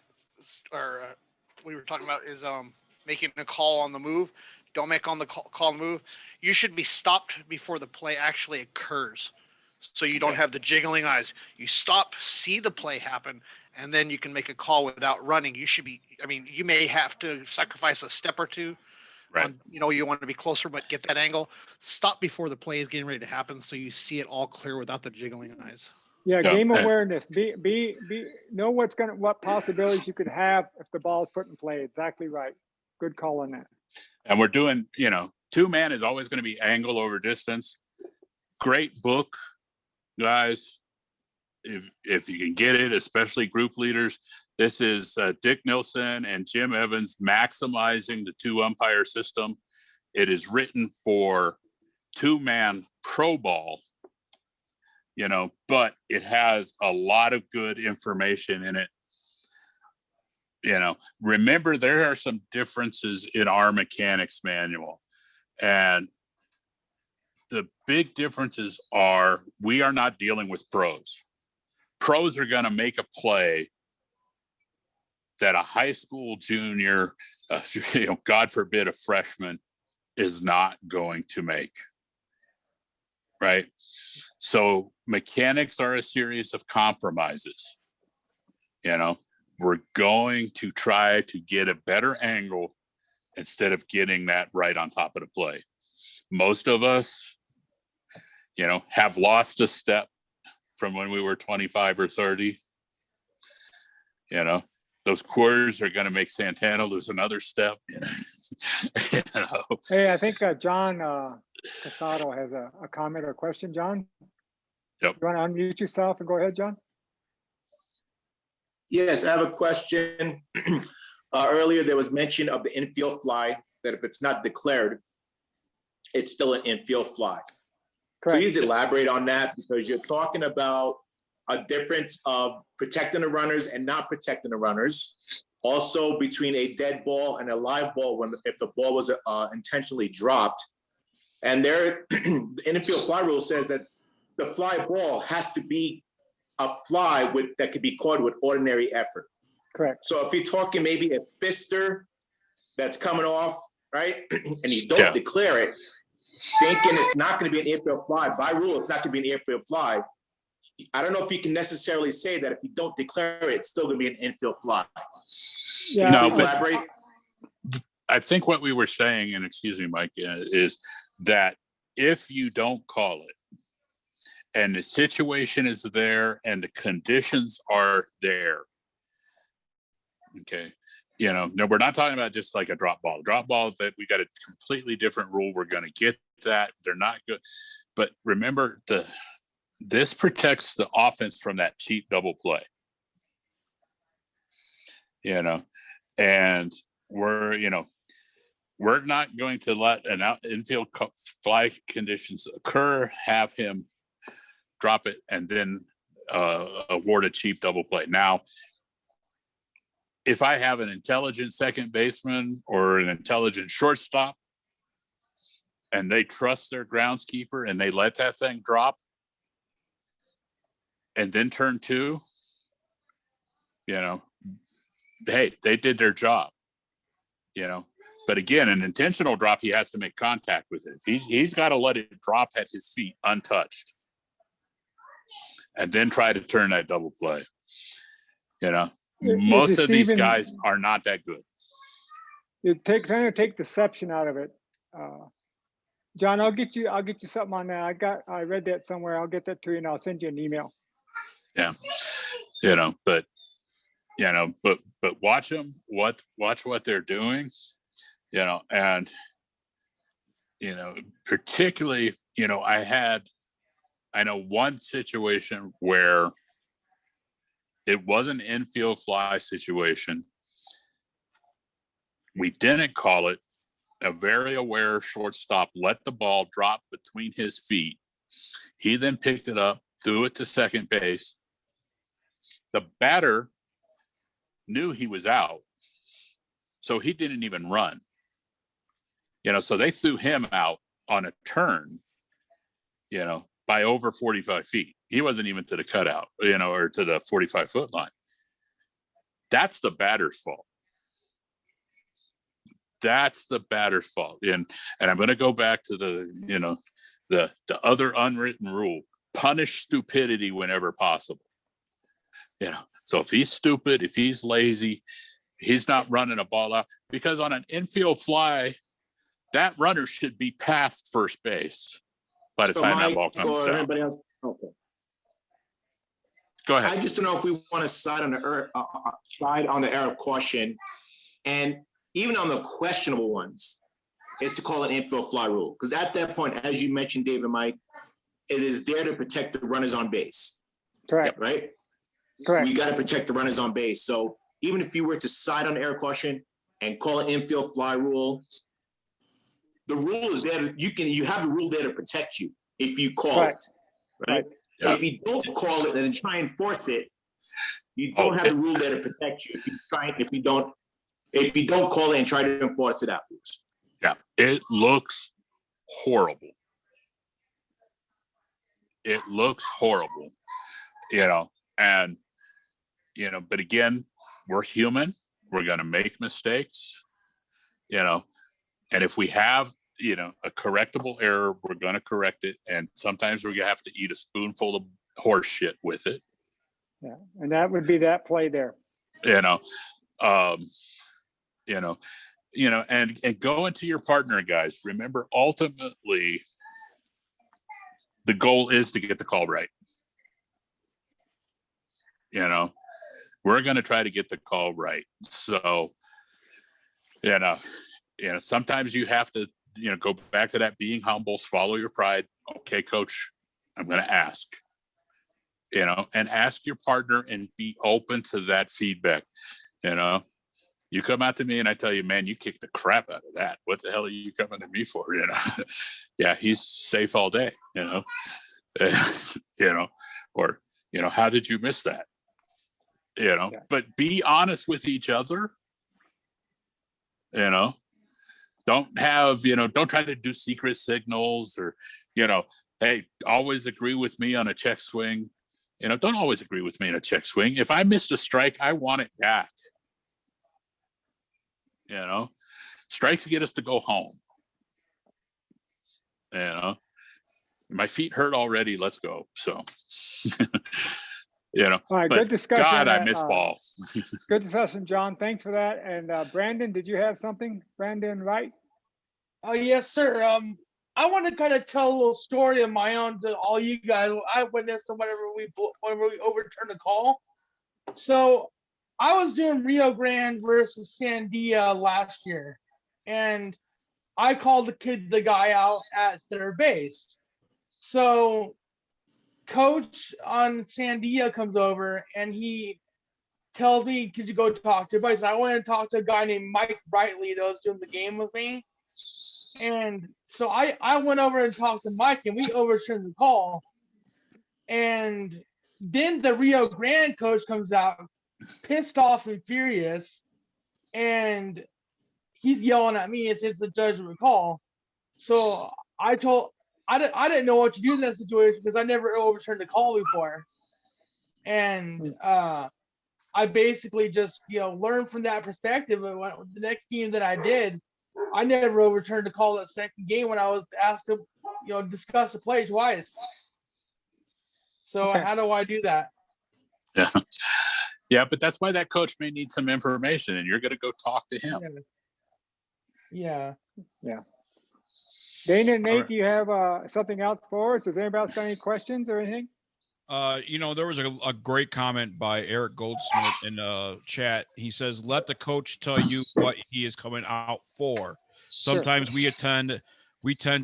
S9: we were talking about is making a call on the move. Don't make on the call on the move. You should be stopped before the play actually occurs. So you don't have the jiggling eyes. You stop, see the play happen, and then you can make a call without running. You should be, you may have to sacrifice a step or two.
S5: Right.
S9: You want to be closer, but get that angle. Stop before the play is getting ready to happen, so you see it all clear without the jiggling eyes.
S4: Yeah, game awareness. Know what possibilities you could have if the ball is put in play. Exactly right. Good call on that.
S5: And we're doing, 2-man is always going to be angle over distance. Great book, guys. If you can get it, especially group leaders. This is Dick Nilsson and Jim Evans, Maximizing the 2-Umpire System. It is written for 2-man pro ball, but it has a lot of good information in it. Remember, there are some differences in our mechanics manual. And the big differences are we are not dealing with pros. Pros are going to make a play that a high school junior, God forbid, a freshman is not going to make. Right? So mechanics are a series of compromises. We're going to try to get a better angle instead of getting that right on top of the play. Most of us, have lost a step from when we were 25 or 30. Those quarters are going to make Santana lose another step.
S4: Hey, I think John Casado has a comment or question. John?
S5: Yep.
S4: You want to unmute yourself and go ahead, John?
S10: Yes, I have a question. Earlier, there was mention of the infield fly, that if it's not declared, it's still an infield fly.
S4: Correct.
S10: Please elaborate on that, because you're talking about a difference of protecting the runners and not protecting the runners. Also between a dead ball and a live ball if the ball was intentionally dropped. And there, the infield fly rule says that the fly ball has to be a fly that could be caught with ordinary effort.
S4: Correct.
S10: So if you're talking maybe a fister that's coming off, right, and you don't declare it, thinking it's not going to be an infield fly, by rule, it's not going to be an infield fly. I don't know if you can necessarily say that if you don't declare it, it's still going to be an infield fly.
S4: Yeah.
S5: No,
S10: Please elaborate.
S5: I think what we were saying, and excuse me, Mike, is that if you don't call it and the situation is there and the conditions are there, okay, no, we're not talking about just like a drop ball. Drop balls that we got a completely different rule. We're going to get that. They're not good. But remember, this protects the offense from that cheap double play. And we're not going to let an infield fly conditions occur, have him drop it, and then award a cheap double play. Now, if I have an intelligent second baseman or an intelligent shortstop and they trust their groundskeeper and they let that thing drop and then turn 2, hey, they did their job, But again, an intentional drop, he has to make contact with it. He's got to let it drop at his feet untouched and then try to turn that double play. Most of these guys are not that good.
S4: You kind of take deception out of it. John, I'll get you something on that. I read that somewhere. I'll get that to you and I'll send you an email.
S5: Yeah. But watch them, watch what they're doing, and, particularly, I know one situation where it was an infield fly situation. We didn't call it. A very aware shortstop let the ball drop between his feet. He then picked it up, threw it to second base. The batter knew he was out, so he didn't even run. So they threw him out on a turn, by over 45 feet. He wasn't even to the cutout, or to the 45-foot line. That's the batter's fault. That's the batter's fault. And I'm going to go back to the other unwritten rule: punish stupidity whenever possible. So if he's stupid, if he's lazy, he's not running a ball out, because on an infield fly, that runner should be past first base by the time that ball comes down.
S10: Everybody else? Okay.
S5: Go ahead.
S10: I just don't know if we want to side on the air of caution. And even on the questionable ones, is to call an infield fly rule. Because at that point, as you mentioned, Dave and Mike, it is there to protect the runners on base.
S4: Correct.
S10: Right?
S4: Correct.
S10: We got to protect the runners on base. So even if you were to side on error caution and call an infield fly rule, the rule is there. You have the rule there to protect you if you call
S4: Right.
S10: it. Right?
S5: Yeah.
S10: If you don't call it and then try and force it, you don't have the rule there to protect you. If you don't call it and try to enforce it afterwards.
S5: Yeah, it looks horrible. It looks horrible, and but again, we're human. We're going to make mistakes, and if we have, a correctable error, we're going to correct it. And sometimes we're going to have to eat a spoonful of horse shit with it.
S4: Yeah, and that would be that play there.
S5: And go into your partner, guys. Remember, ultimately, the goal is to get the call right. We're going to try to get the call right. So, sometimes you have to, go back to that being humble, swallow your pride. Okay, coach, I'm going to ask, and ask your partner and be open to that feedback. You come out to me and I tell you, man, you kicked the crap out of that. What the hell are you coming to me for? Yeah, he's safe all day, or, how did you miss that?
S4: Yeah.
S5: But be honest with each other, don't have, don't try to do secret signals or, hey, always agree with me on a check swing. Don't always agree with me on a check swing. If I missed a strike, I want it back. Strikes get us to go home. My feet hurt already. Let's go. So,
S4: All right,
S5: but
S4: good discussion.
S5: God, I miss ball.
S4: Good discussion, John. Thanks for that. And Brandon, did you have something? Brandon, right?
S3: Oh, yes, sir. I want to kind of tell a little story of my own to all you guys. I witnessed whenever we overturned a call. So I was doing Rio Grande versus Sandia last year, and I called the guy out at third base. So coach on Sandia comes over and he tells me, could you go talk to everybody? So I went and talked to a guy named Mike Brightly that was doing the game with me. And so I went over and talked to Mike and we overturned the call. And then the Rio Grande coach comes out pissed off and furious. And he's yelling at me. It's the judgment call. So I didn't know what to do in that situation because I never overturned a call before. And I basically just, learned from that perspective. And the next game that I did, I never overturned a call that second game when I was asked to, discuss the play twice. So
S4: Okay.
S3: how do I do that?
S5: Yeah. Yeah, but that's why that coach may need some information and you're going to go talk to him.
S3: Yeah.
S4: Dana and Nate,
S7: All right.
S4: do you have something else for us? Does anybody else got any questions or anything?
S7: There was a great comment by Eric Goldsmith in the chat. He says, let the coach tell you what he is coming out for. Sometimes we tend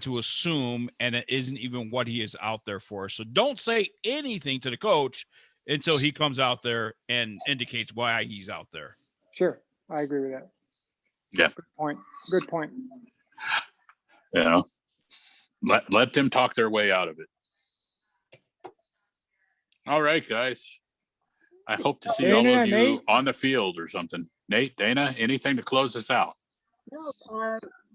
S7: to assume, and it isn't even what he is out there for. So don't say anything to the coach until he comes out there and indicates why he's out there.
S4: Sure, I agree with that.
S5: Yeah.
S4: Good point.
S5: Let them talk their way out of it. All right, guys. I hope to see
S4: Dana,
S5: all of you
S4: Nate?
S5: on the field or something. Nate, Dana, anything to close us out?
S2: No,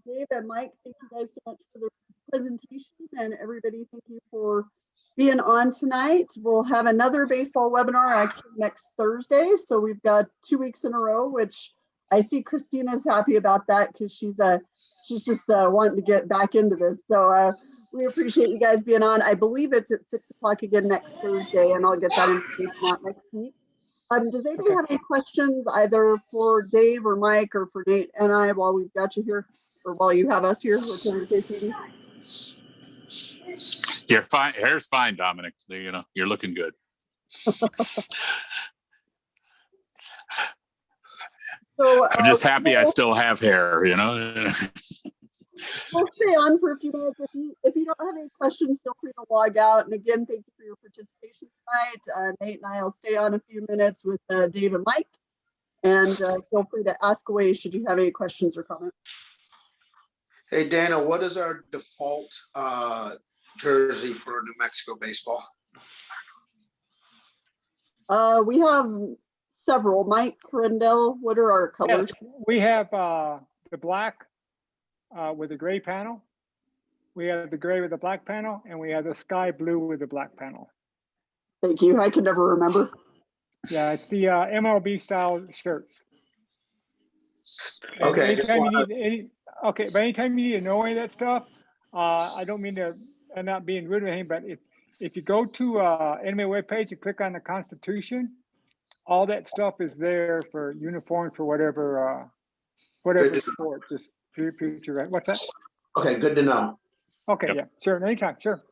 S2: Dave and Mike, thank you guys so much for the presentation, and everybody, thank you for being on tonight. We'll have another baseball webinar actually next Thursday, so we've got 2 weeks in a row, which I see Christina's happy about that because she's just wanting to get back into this. So we appreciate you guys being on. I believe it's at 6 o'clock again next Thursday, and I'll get that information out next week. Does anybody have any questions either for Dave or Mike or for Nate and I while we've got you here, or while you have us here, whichever the case may be?
S5: You're fine. Hair's fine, Dominic. You're looking good.
S2: So
S5: I'm just happy I still have hair, you know?
S2: we'll stay on for a few minutes. If you don't have any questions, feel free to log out. And again, thank you for your participation tonight. Nate and I will stay on a few minutes with Dave and Mike. And feel free to ask away should you have any questions or comments.
S11: Hey, Dana, what is our default jersey for New Mexico baseball?
S2: We have several. Mike Rendell, what are our colors?
S4: Yes, we have the black with the gray panel. We have the gray with the black panel, and we have the sky blue with the black panel.
S2: Thank you. I can never remember.
S4: Yeah, it's the MLB style shirts. And
S11: Okay.
S4: anytime you need but anytime you need to know any of that stuff, I don't mean to, I'm not being rude or anything, but if you go to NMOA webpage and click on the Constitution, all that stuff is there for uniforms for whatever sport. Just future, right? What's that?
S11: Okay, good to know.
S4: Okay,
S5: Yep.
S4: yeah, sure, anytime, sure.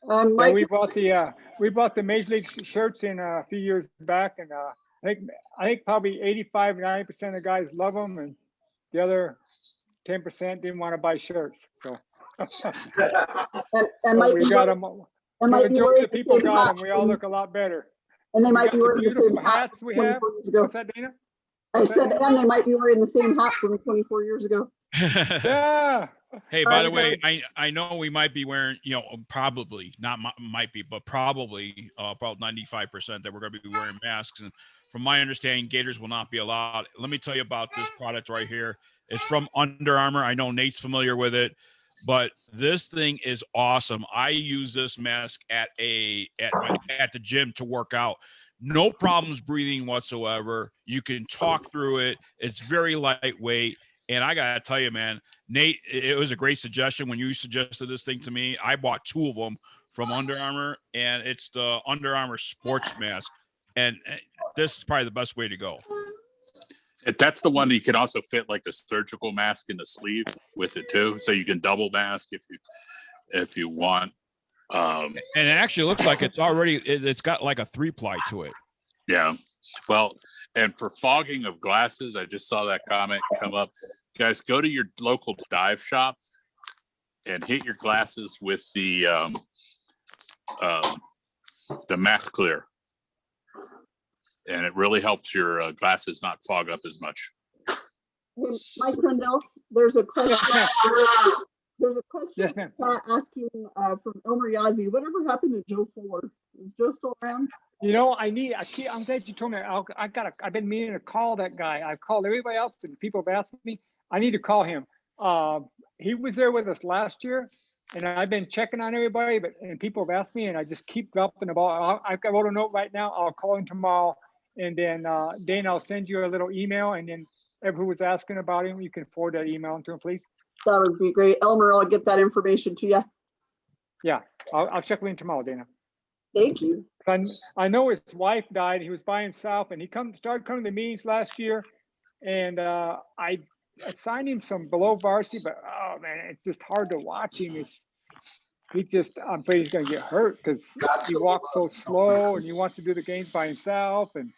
S2: Mike,
S4: Yeah, we bought the Major League shirts in a few years back, and I think probably 85-90% of the guys love them, and the other 10% didn't want to buy shirts. So
S2: and might
S4: we
S2: be
S4: got
S2: wearing,
S4: them.
S2: and might be
S4: Majority
S2: wearing
S4: of
S2: the
S4: people
S2: same
S4: got
S2: hat
S4: them. We all look a lot better.
S2: and they
S4: We
S2: might
S4: got
S2: be
S4: the
S2: wearing the
S4: beautiful
S2: same hat
S4: hats we
S2: 24
S4: have.
S2: years ago.
S4: What's that, Dana?
S2: I said, and they might be wearing the same hat from 24 years ago.
S4: Yeah.
S7: Hey, by the
S2: Okay.
S7: way, I know we might be wearing, probably not might be, but probably about 95% that we're going to be wearing masks. And from my understanding, Gators will not be allowed. Let me tell you about this product right here. It's from Under Armour. I know Nate's familiar with it, but this thing is awesome. I use this mask at the gym to work out. No problems breathing whatsoever. You can talk through it. It's very lightweight. And I got to tell you, man, Nate, it was a great suggestion when you suggested this thing to me. I bought 2 of them from Under Armour, and it's the Under Armour sports mask. And this is probably the best way to go.
S5: That's the one that you can also fit like a surgical mask in the sleeve with it too. So you can double mask if you want.
S7: And it actually looks like it's got like a 3-ply to it.
S5: Yeah. Well, and for fogging of glasses, I just saw that comment come up. Guys, go to your local dive shop and hit your glasses with the mask clear. And it really helps your glasses not fog up as much.
S2: Hey, Mike Rendell, there's a question. There's a question
S4: Yes, ma'am.
S2: asking from Elmer Yazzie. Whatever happened to Joe Fuller? Is Joe still around?
S4: I'm glad you told me. I've been meaning to call that guy. I've called everybody else, and people have asked me. I need to call him. He was there with us last year, and I've been checking on everybody, and people have asked me, and I just keep dropping the ball. I wrote a note right now. I'll call him tomorrow, and then Dane, I'll send you a little email, and then everyone was asking about him, you can forward that email to him, please.
S2: That would be great. Elmer, I'll get that information to you.
S4: Yeah, I'll check with him tomorrow, Dana.
S2: Thank you.
S4: I know his wife died. He was by himself, and he started coming to meetings last year, and I assigned him some below varsity, but oh man, it's just hard to watch him. I'm afraid he's gonna get hurt because he walks so slow, and he wants to do the games by himself, and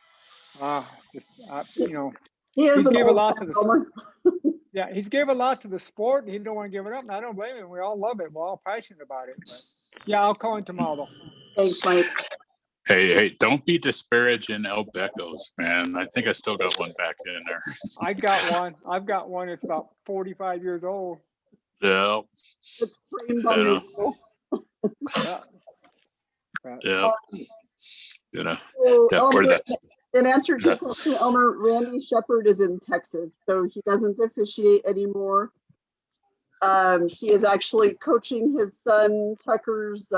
S2: He is
S4: he's
S2: an
S4: gave a
S2: old
S4: lot to the
S2: Elmer.
S4: yeah, he's gave a lot to the sport, and he don't want to give it up, and I don't blame him. We all love it. We're all passionate about it. But yeah, I'll call him tomorrow though.
S2: Thanks, Mike.
S5: Hey, don't be disparaging El Becos, man. I think I still got one back in there.
S4: I've got one. It's about 45 years old.
S5: Yeah.
S2: It's framed on
S5: Yeah.
S4: Yeah.
S5: Yeah. You know,
S2: So,
S5: that, or
S2: Elmer,
S5: that.
S2: in answer to your question, Elmer, Randy Shepard is in Texas, so he doesn't officiate anymore. He is actually coaching his son Tucker's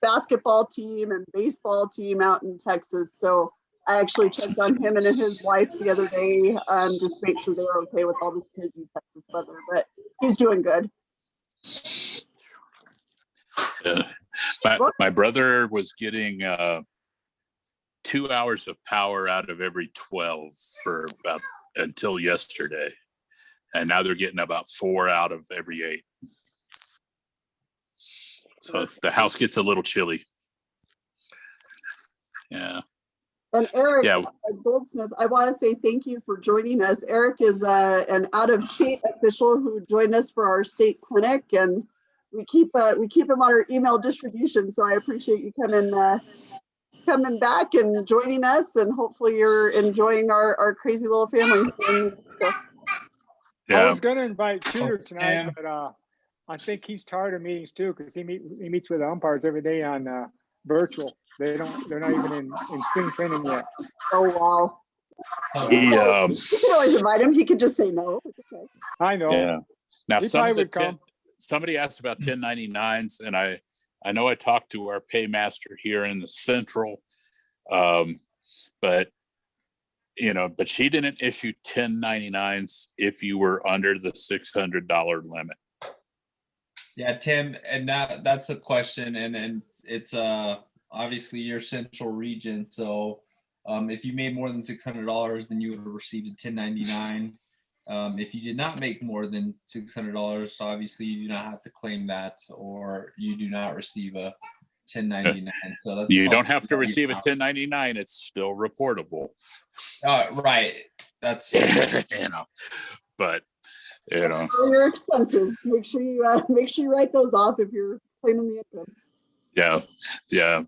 S2: basketball team and baseball team out in Texas. So I actually checked on him and his wife the other day, just to make sure they were okay with all this crazy Texas weather, but he's doing good.
S5: My brother was getting 2 hours of power out of every 12 for about until yesterday. And now they're getting about 4 out of every 8. So the house gets a little chilly. Yeah.
S2: And Eric
S5: Yeah.
S2: Goldsmith, I want to say thank you for joining us. Eric is an out-of-state official who joined us for our state clinic, and we keep him on our email distribution. So I appreciate you coming back and joining us, and hopefully you're enjoying our crazy little family here in New Mexico.
S4: I
S5: Yeah.
S4: was gonna invite Shooter tonight,
S1: and-
S4: but I think he's tired of meetings too, because he meets with the umpires every day on virtual. They're not even in spring training yet.
S2: Oh wow!
S5: He,
S2: You can always invite him. He could just say no. It's okay.
S4: I know.
S5: yeah. Now
S4: He
S5: some
S4: probably
S5: of the
S4: would come.
S5: somebody asked about 1099s, and I know I talked to our paymaster here in the central, but but she didn't issue 1099s if you were under the $600 limit.
S1: Yeah, Tim, and that's a question, and it's obviously your central region. So if you made more than $600, then you would have received a 1099. If you did not make more than $600, obviously you do not have to claim that, or you do not receive a 1099. So that's
S5: You don't have to receive a 1099; it's still reportable.
S1: Right. That's
S5: but
S2: For your expenses, make sure you write those off if you're claiming the income.
S5: yeah.